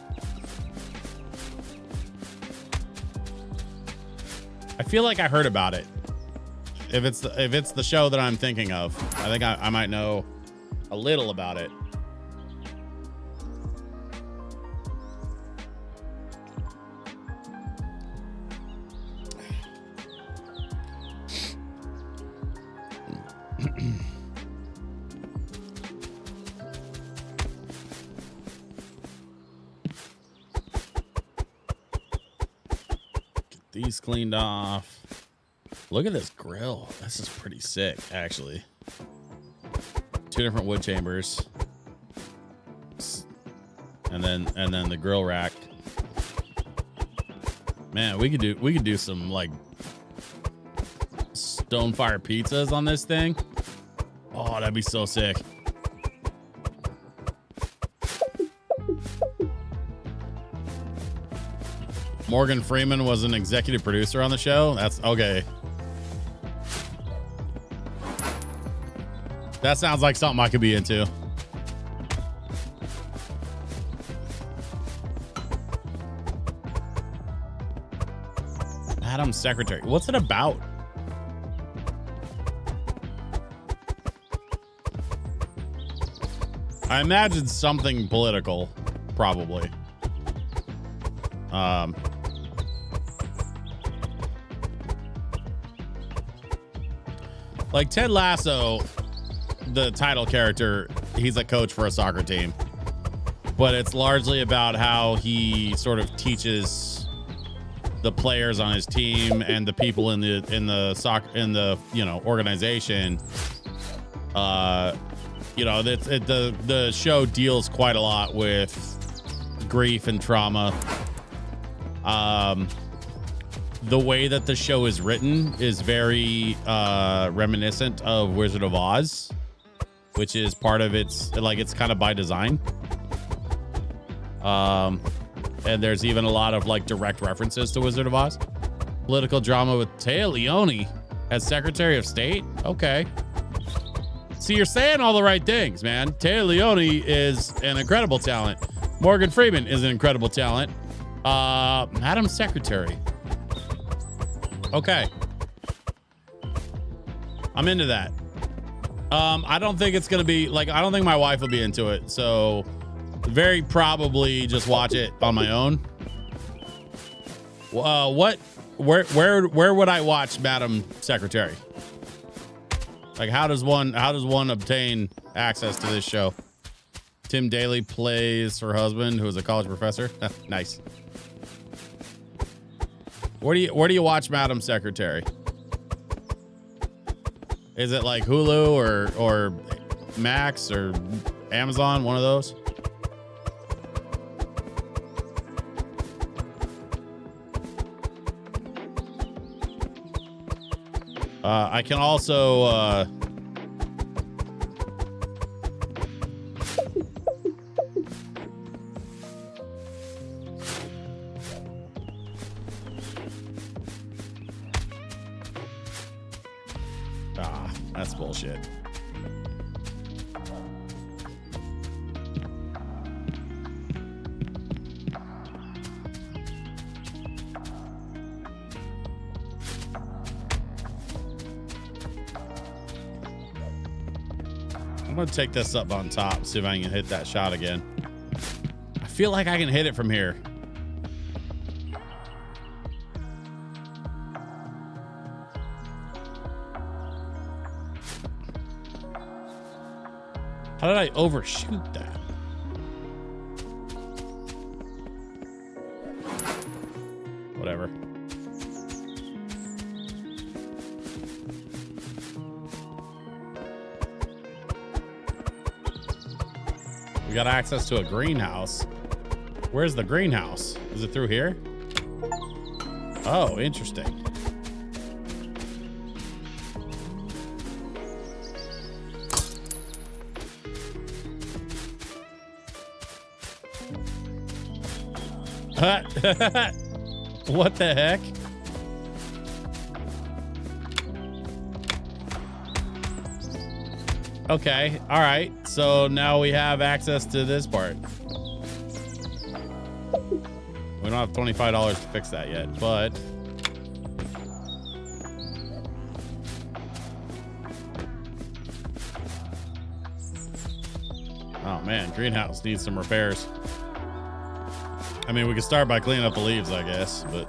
I feel like I heard about it. If it's the show that I'm thinking of, I think I might know a little about it. These cleaned off. Look at this grill. This is pretty sick, actually. 2 different wood chambers, and then the grill rack. Man, we could do some like stone fire pizzas on this thing. Oh, that'd be so sick. Morgan Freeman was an executive producer on the show. That's okay. That sounds like something I could be into. Madam Secretary. What's it about? I imagine something political, probably. Like Ted Lasso, the title character, he's a coach for a soccer team, but it's largely about how he sort of teaches the players on his team and the people in the organization. The show deals quite a lot with grief and trauma. The way that the show is written is very reminiscent of Wizard of Oz, which is part of it's kind of by design. And there's even a lot of like direct references to Wizard of Oz. Political drama with Téa Leoni as Secretary of State. Okay. See, you're saying all the right things, man. Téa Leoni is an incredible talent. Morgan Freeman is an incredible talent. Madam Secretary. Okay. I'm into that. I don't think it's going to be like, I don't think my wife will be into it. So very probably just watch it on my own. Where would I watch Madam Secretary? Like, how does one obtain access to this show? Tim Daly plays her husband, who is a college professor. Nice. Where do you watch Madam Secretary? Is it like Hulu or Max or Amazon, one of those? I can also that's bullshit. I'm gonna take this up on top, see if I can hit that shot again. I feel like I can hit it from here. How did I overshoot that? Whatever. We got access to a greenhouse. Where's the greenhouse? Is it through here? Oh, interesting. What the heck? Okay, all right. So now we have access to this part. We don't have $25 to fix that yet, but oh man, greenhouse needs some repairs. I mean, we could start by cleaning up the leaves, I guess, but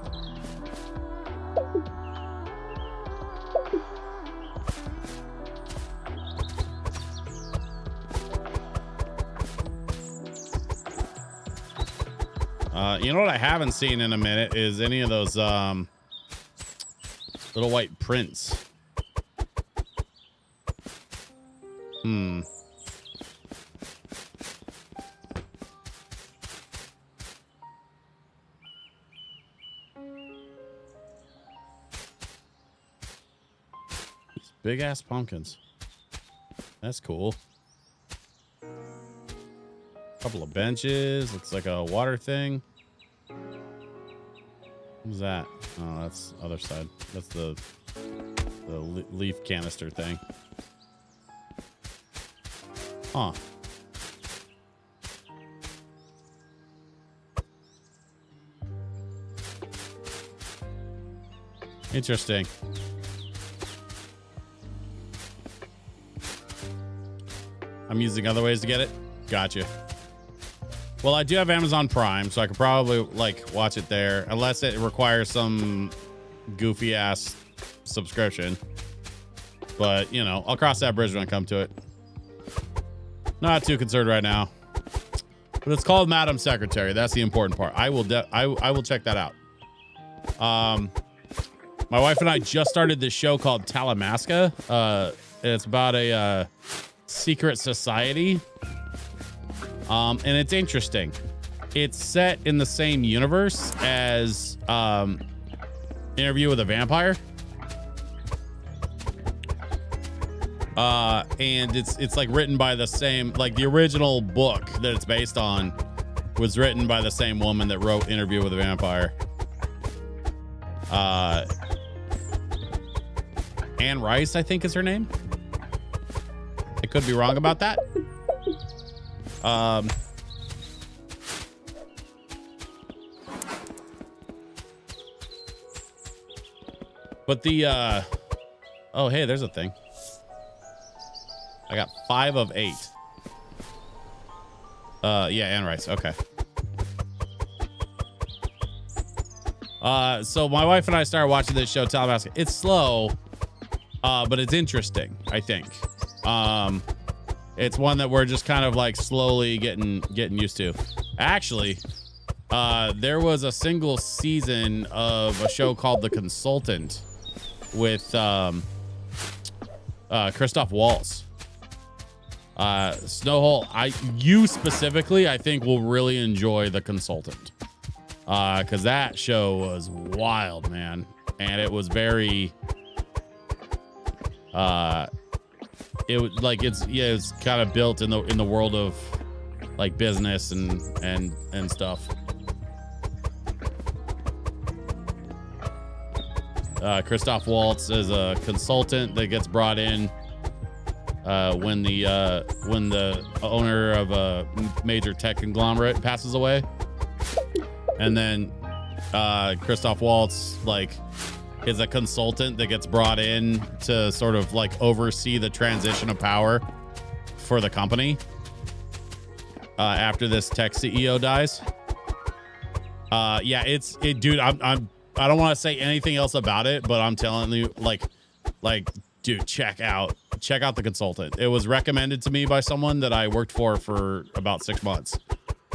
you know what I haven't seen in a minute is any of those little white prints. Big ass pumpkins. That's cool. Couple of benches. Looks like a water thing. What's that? Oh, that's other side. That's the leaf canister thing. Huh. Interesting. I'm using other ways to get it. Gotcha. Well, I do have Amazon Prime, so I could probably like watch it there, unless it requires some goofy ass subscription. But you know, I'll cross that bridge when I come to it. Not too concerned right now. But it's called Madam Secretary. That's the important part. I will check that out. My wife and I just started this show called Talamasca. It's about a secret society. And it's interesting. It's set in the same universe as Interview with a Vampire. And it's like written by the same, like the original book that it's based on was written by the same woman that wrote Interview with a Vampire. Anne Rice, I think is her name. I could be wrong about that. But the oh hey, there's a thing. I got 5 of 8. Yeah, Anne Rice. Okay. So my wife and I started watching this show, Talamasca. It's slow, but it's interesting, I think. It's one that we're just kind of like slowly getting used to. Actually, there was a single season of a show called The Consultant with Christoph Waltz. Snowhole, you specifically, I think will really enjoy The Consultant. Because that show was wild, man. And it was very it was like it's kind of built in the world of like business and stuff. Christoph Waltz is a consultant that gets brought in when the owner of a major tech conglomerate passes away, and then Christoph Waltz like is a consultant that gets brought in to sort of like oversee the transition of power for the company after this tech CEO dies. Yeah, dude. I don't want to say anything else about it, but I'm telling you, like, dude, check out The Consultant. It was recommended to me by someone that I worked for about 6 months.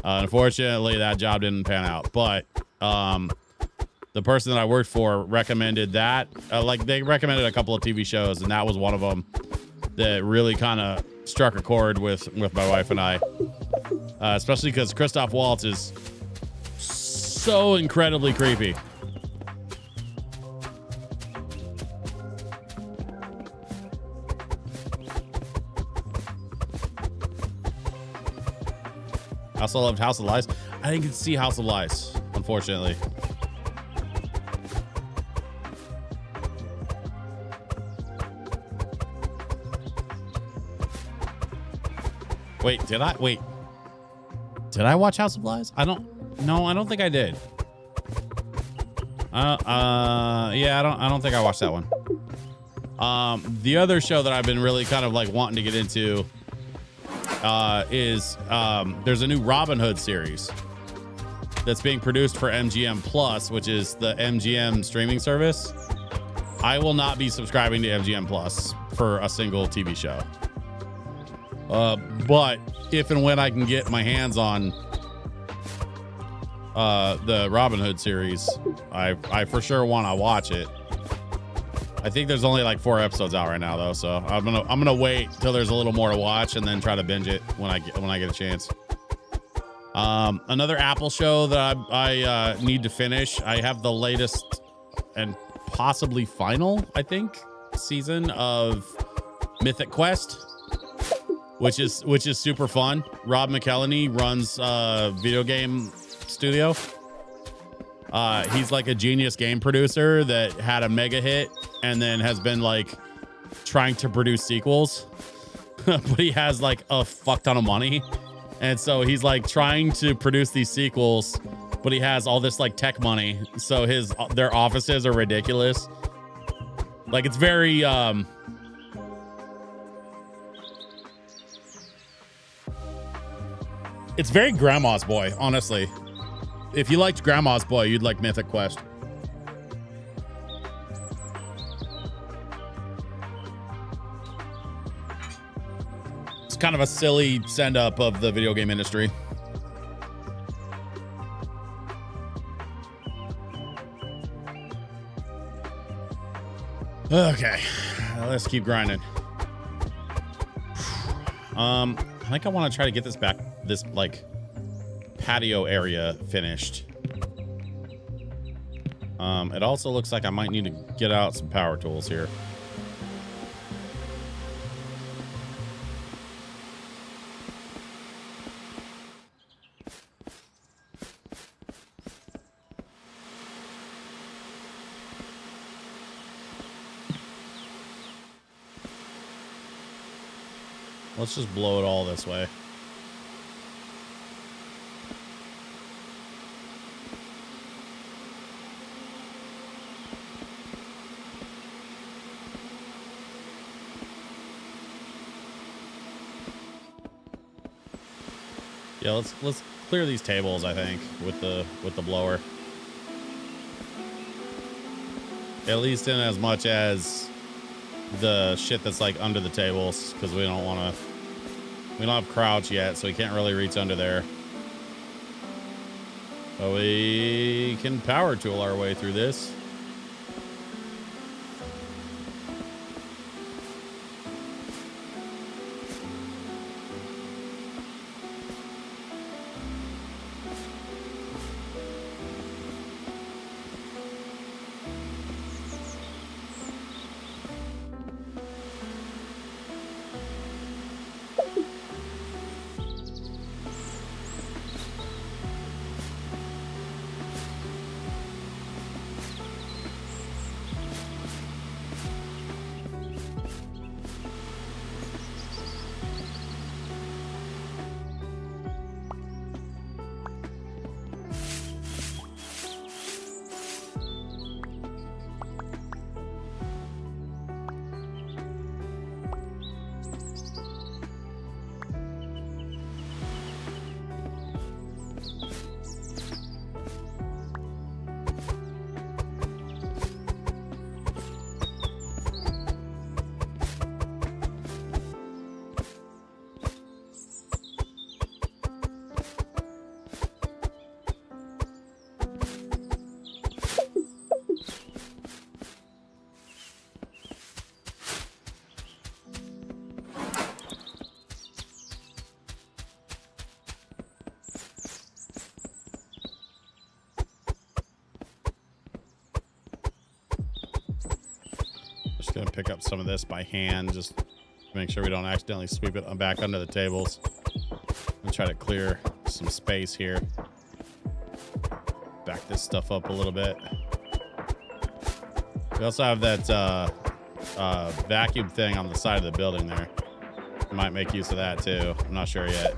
Unfortunately, that job didn't pan out, but the person that I worked for recommended that. Like, they recommended a couple of TV shows, and that was one of them that really kind of struck a chord with my wife and I, especially because Christoph Waltz is so incredibly creepy. I also loved House of Lies. I didn't get to see House of Lies, unfortunately. Wait, did I watch House of Lies? I don't think I did. Yeah, I don't think I watched that one. The other show that I've been really kind of like wanting to get into is there's a new Robin Hood series that's being produced for MGM Plus, which is the MGM streaming service. I will not be subscribing to MGM Plus for a single TV show. But if and when I can get my hands on the Robin Hood series, I for sure want to watch it. I think there's only like 4 episodes out right now though, so I'm gonna wait till there's a little more to watch and then try to binge it when I get a chance. Another Apple show that I need to finish. I have the latest and possibly final, I think, season of Mythic Quest, which is super fun. Rob McElhenney runs a video game studio. He's like a genius game producer that had a mega hit and then has been like trying to produce sequels, but he has like a fuck ton of money. And so he's like trying to produce these sequels, but he has all this like tech money. So their offices are ridiculous. Like it's very it's very Grandma's Boy, honestly. If you liked Grandma's Boy, you'd like Mythic Quest. It's kind of a silly send up of the video game industry. Okay, let's keep grinding. I think I want to try to get this like patio area finished. It also looks like I might need to get out some power tools here. Let's just blow it all this way. Yeah, let's clear these tables, I think, with the blower. At least in as much as the shit that's like under the tables, because we don't have crouch yet, so we can't really reach under there. But we can power tool our way through this. Gonna pick up some of this by hand, just to make sure we don't accidentally sweep it back under the tables. And try to clear some space here. Back this stuff up a little bit. We also have that vacuum thing on the side of the building there. Might make use of that too. I'm not sure yet.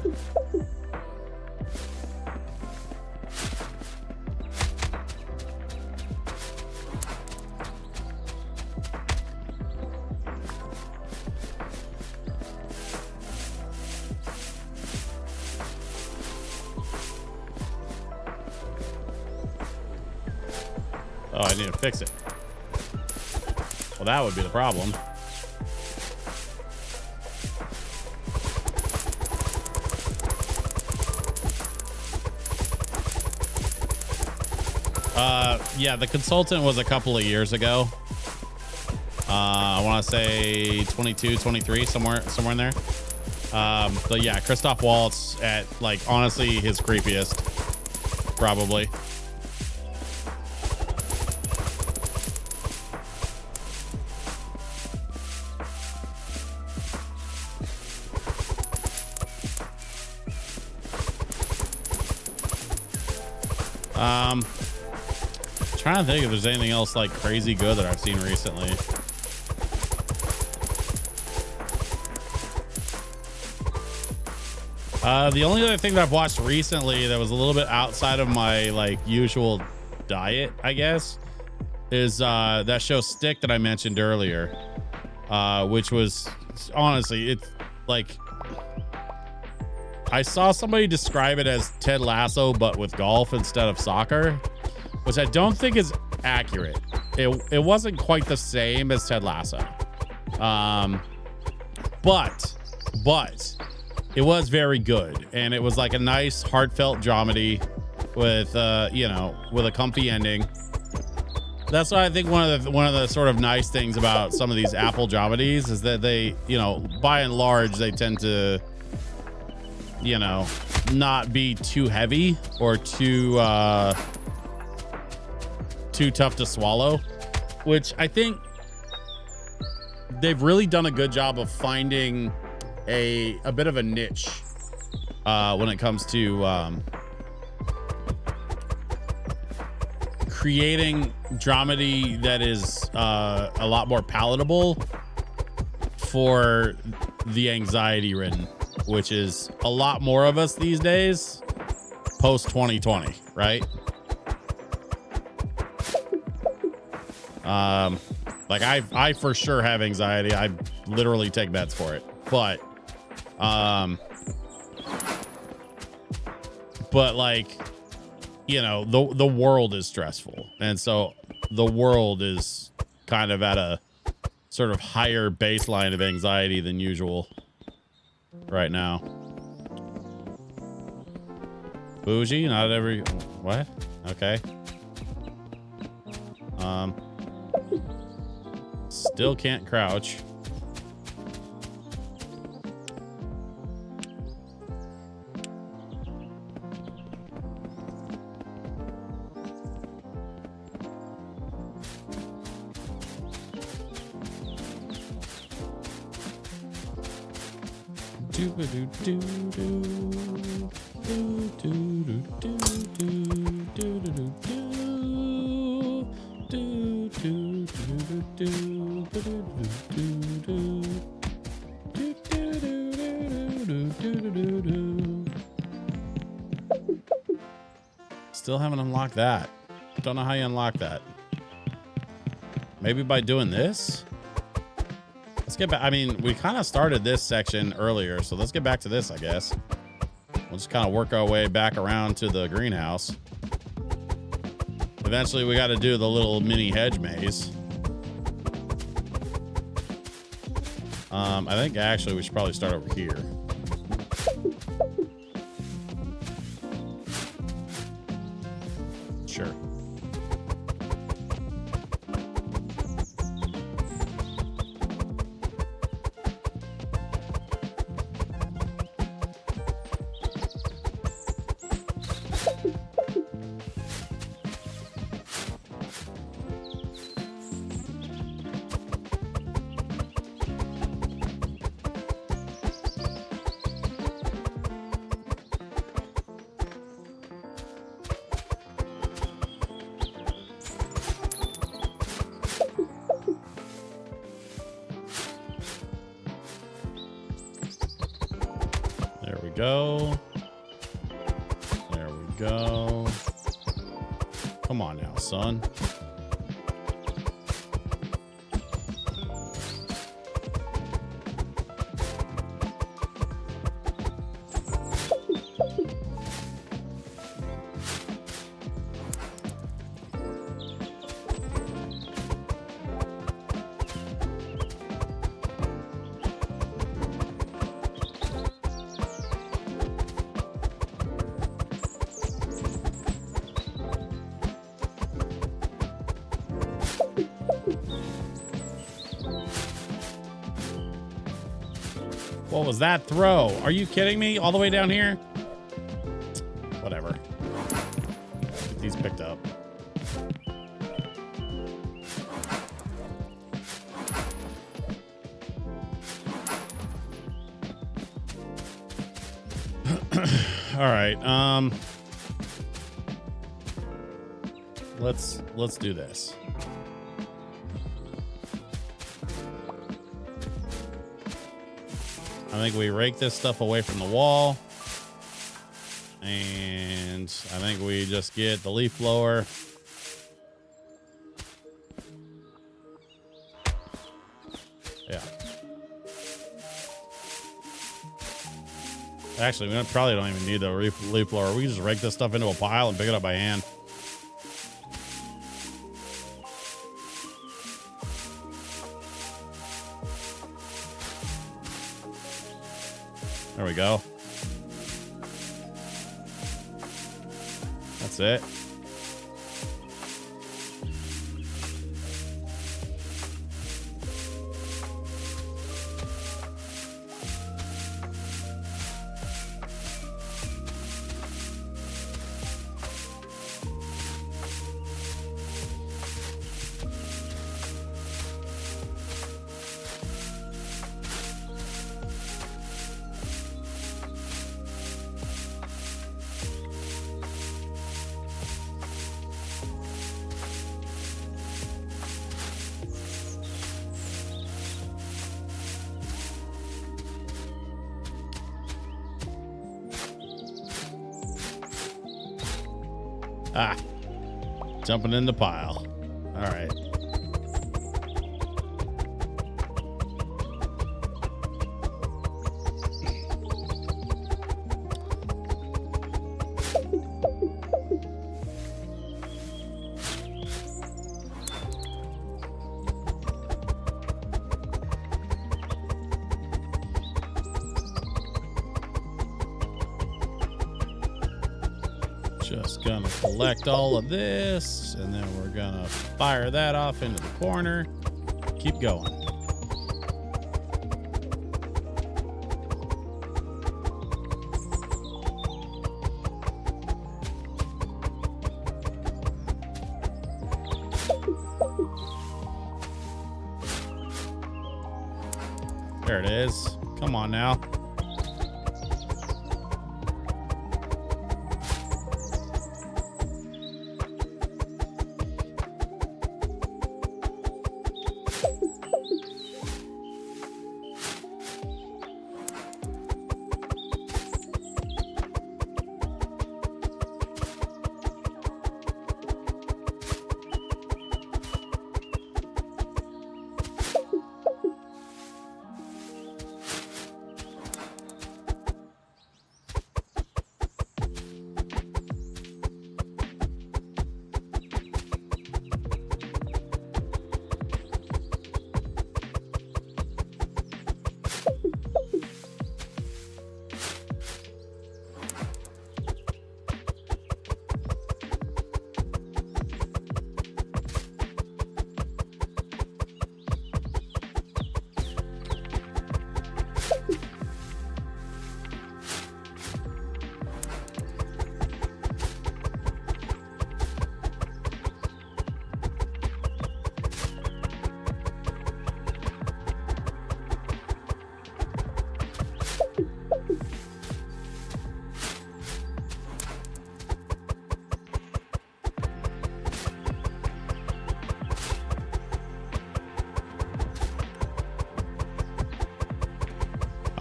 Oh, I need to fix it. Well, that would be the problem. Yeah, the consultant was a couple of years ago. I want to say 22, 23, somewhere in there. But yeah, Christoph Waltz at, like, honestly, his creepiest, probably. Trying to think if there's anything else like crazy good that I've seen recently. The only other thing that I've watched recently that was a little bit outside of my like usual diet, I guess, is that show Stick that I mentioned earlier, which was honestly, it's like I saw somebody describe it as Ted Lasso, but with golf instead of soccer, which I don't think is accurate. It wasn't quite the same as Ted Lasso, but it was very good, and it was like a nice heartfelt dramedy with with a comfy ending. That's why I think one of the sort of nice things about some of these Apple dramedies is that they, by and large, they tend to, not be too heavy or too tough to swallow, which I think they've really done a good job of finding a bit of a niche when it comes to creating dramedy that is a lot more palatable for the anxiety ridden, which is a lot more of us these days post 2020, right? Like I for sure have anxiety. I literally take meds for it, but like, the world is stressful, and so the world is kind of at a sort of higher baseline of anxiety than usual right now. Bougie, not every what? Okay. Still can't crouch. Still haven't unlocked that. Don't know how you unlock that. Maybe by doing this? Let's get back. I mean, we kind of started this section earlier, so let's get back to this, I guess. We'll just kind of work our way back around to the greenhouse. Eventually, we got to do the little mini hedge maze. I think actually we should probably start over here. Sure. Go. There we go. Come on now, son. What was that throw? Are you kidding me? All the way down here? Whatever. Get these picked up. All right. Let's do this. I think we rake this stuff away from the wall. And I think we just get the leaf blower. Actually, we probably don't even need the leaf blower. We can just rake this stuff into a pile and pick it up by hand. There we go. That's it. Ah, jumping in the pile. All right. Just gonna collect all of this, and then we're gonna fire that off into the corner. Keep going. There it is. Come on now.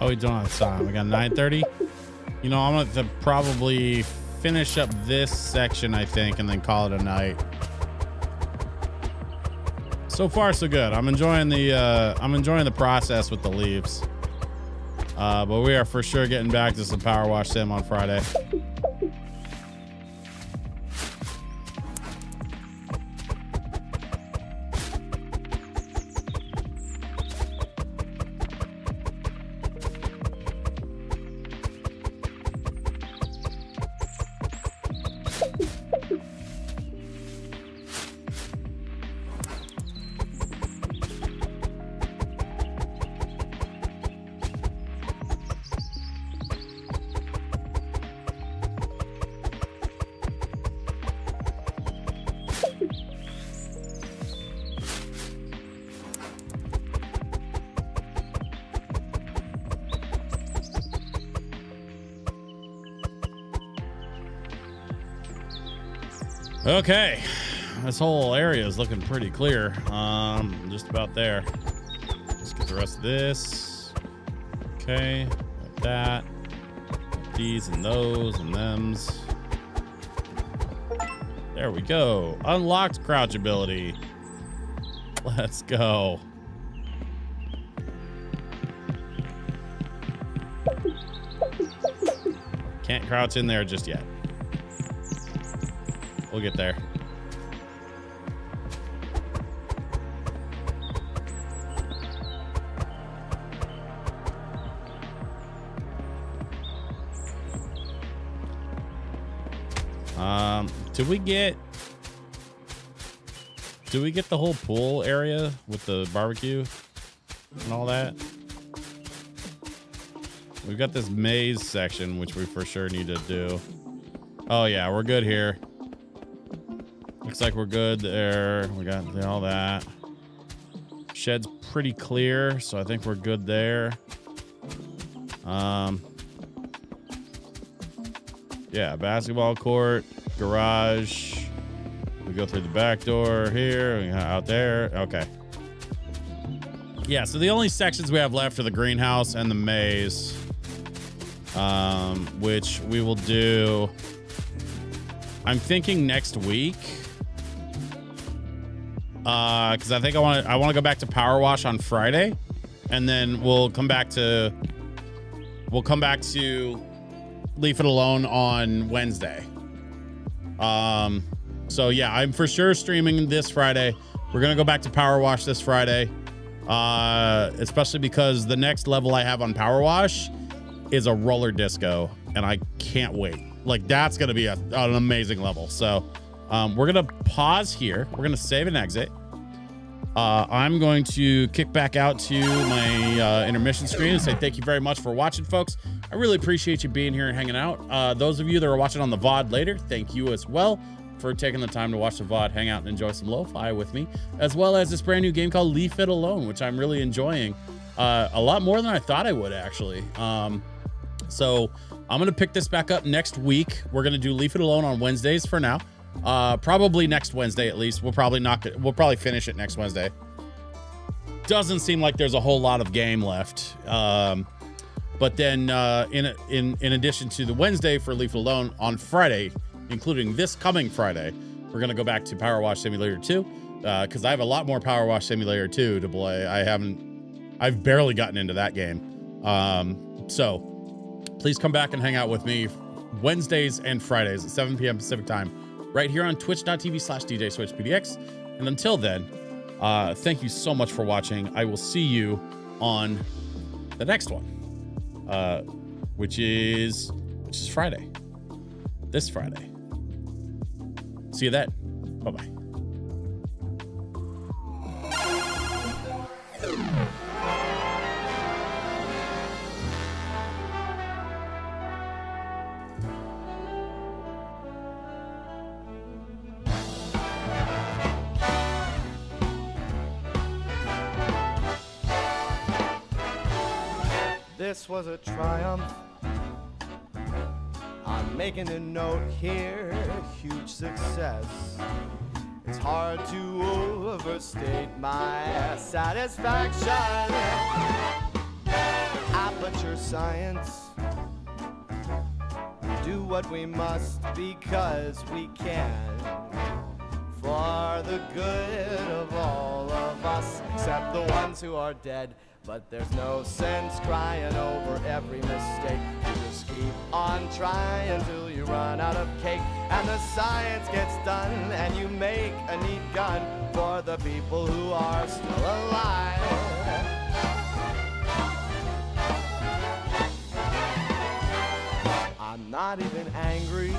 Oh, we don't have time. We got 9:30. You know, I'm going to probably finish up this section, I think, and then call it a night. So far, so good. I'm enjoying the process with the leaves. But we are for sure getting back to some power wash sim on Friday. Okay, this whole area is looking pretty clear. Just about there. Let's get the rest of this. Okay, like that. These and those and thems. There we go. Unlocked crouch ability. Let's go. Can't crouch in there just yet. We'll get there. Did we get the whole pool area with the barbecue and all that? We've got this maze section, which we for sure need to do. Oh yeah, we're good here. Looks like we're good there. We got all that. Shed's pretty clear, so I think we're good there. Yeah, basketball court, garage. We go through the back door here, out there. Okay. Yeah, so the only sections we have left are the greenhouse and the maze, which we will do. I'm thinking next week, because I think I want to go back to Power Wash on Friday, and then we'll come back to Leave It Alone on Wednesday. So yeah, I'm for sure streaming this Friday. We're gonna go back to Power Wash this Friday, especially because the next level I have on Power Wash is a roller disco, and I can't wait. Like, that's gonna be an amazing level. So we're gonna pause here. We're gonna save and exit. I'm going to kick back out to my intermission screen and say thank you very much for watching, folks. I really appreciate you being here and hanging out. Those of you that are watching on the VOD later, thank you as well for taking the time to watch the VOD, hang out, and enjoy some lo-fi with me, as well as this brand new game called Leave It Alone, which I'm really enjoying a lot more than I thought I would, actually. So I'm going to pick this back up next week. We're going to do Leave It Alone on Wednesdays for now. Probably next Wednesday at least. We'll probably finish it next Wednesday. Doesn't seem like there's a whole lot of game left. But then in addition to the Wednesday for Leave It Alone, on Friday, including this coming Friday, we're gonna go back to Power Wash Simulator 2, because I have a lot more Power Wash Simulator 2 to play. I've barely gotten into that game. So please come back and hang out with me Wednesdays and Fridays at 7 p.m. Pacific time, right here on twitch.tv/DJSwitchPDX. And until then, thank you so much for watching. I will see you on the next one, which is Friday. This Friday. See you then. Bye-bye. This was a triumph. I'm making a note here, huge success. It's hard to overstate my satisfaction. Aperture science. Do what we must because we can. For the good of all of us, except the ones who are dead. But there's no sense crying over every mistake. You just keep on trying till you run out of cake. And the science gets done and you make a neat gun for the people who are still alive. I'm not even angry.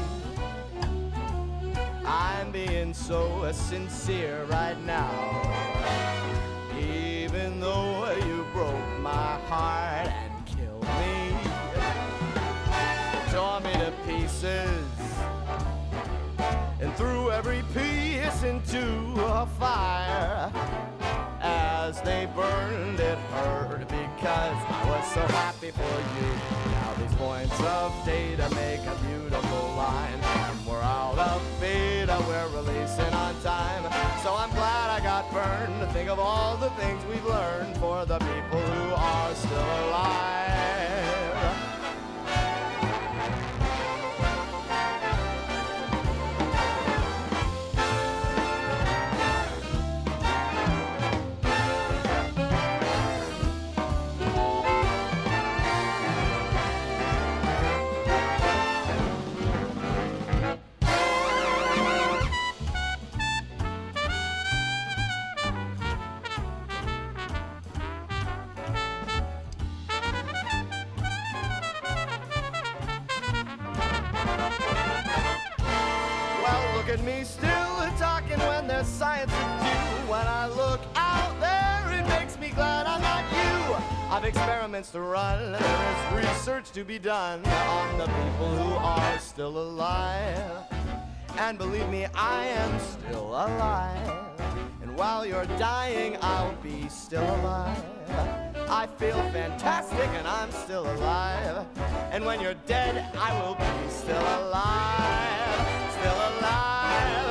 I'm being so sincere right now. Even though you broke my heart and killed me, tore me to pieces, and threw every piece into a fire. As they burned, it hurt because I was so happy for you. Now these points of data make a beautiful line. And we're out of beta, we're releasing on time. So I'm glad I got burned to think of all the things we've learned for the people who are still alive. at me still talking when there's science to do. When I look out there, it makes me glad I'm not you. I've experiments to run, there is research to be done on the people who are still alive. And believe me, I am still alive. And while you're dying, I'll be still alive. I feel fantastic and I'm still alive. And when you're dead, I will be still alive. Still alive.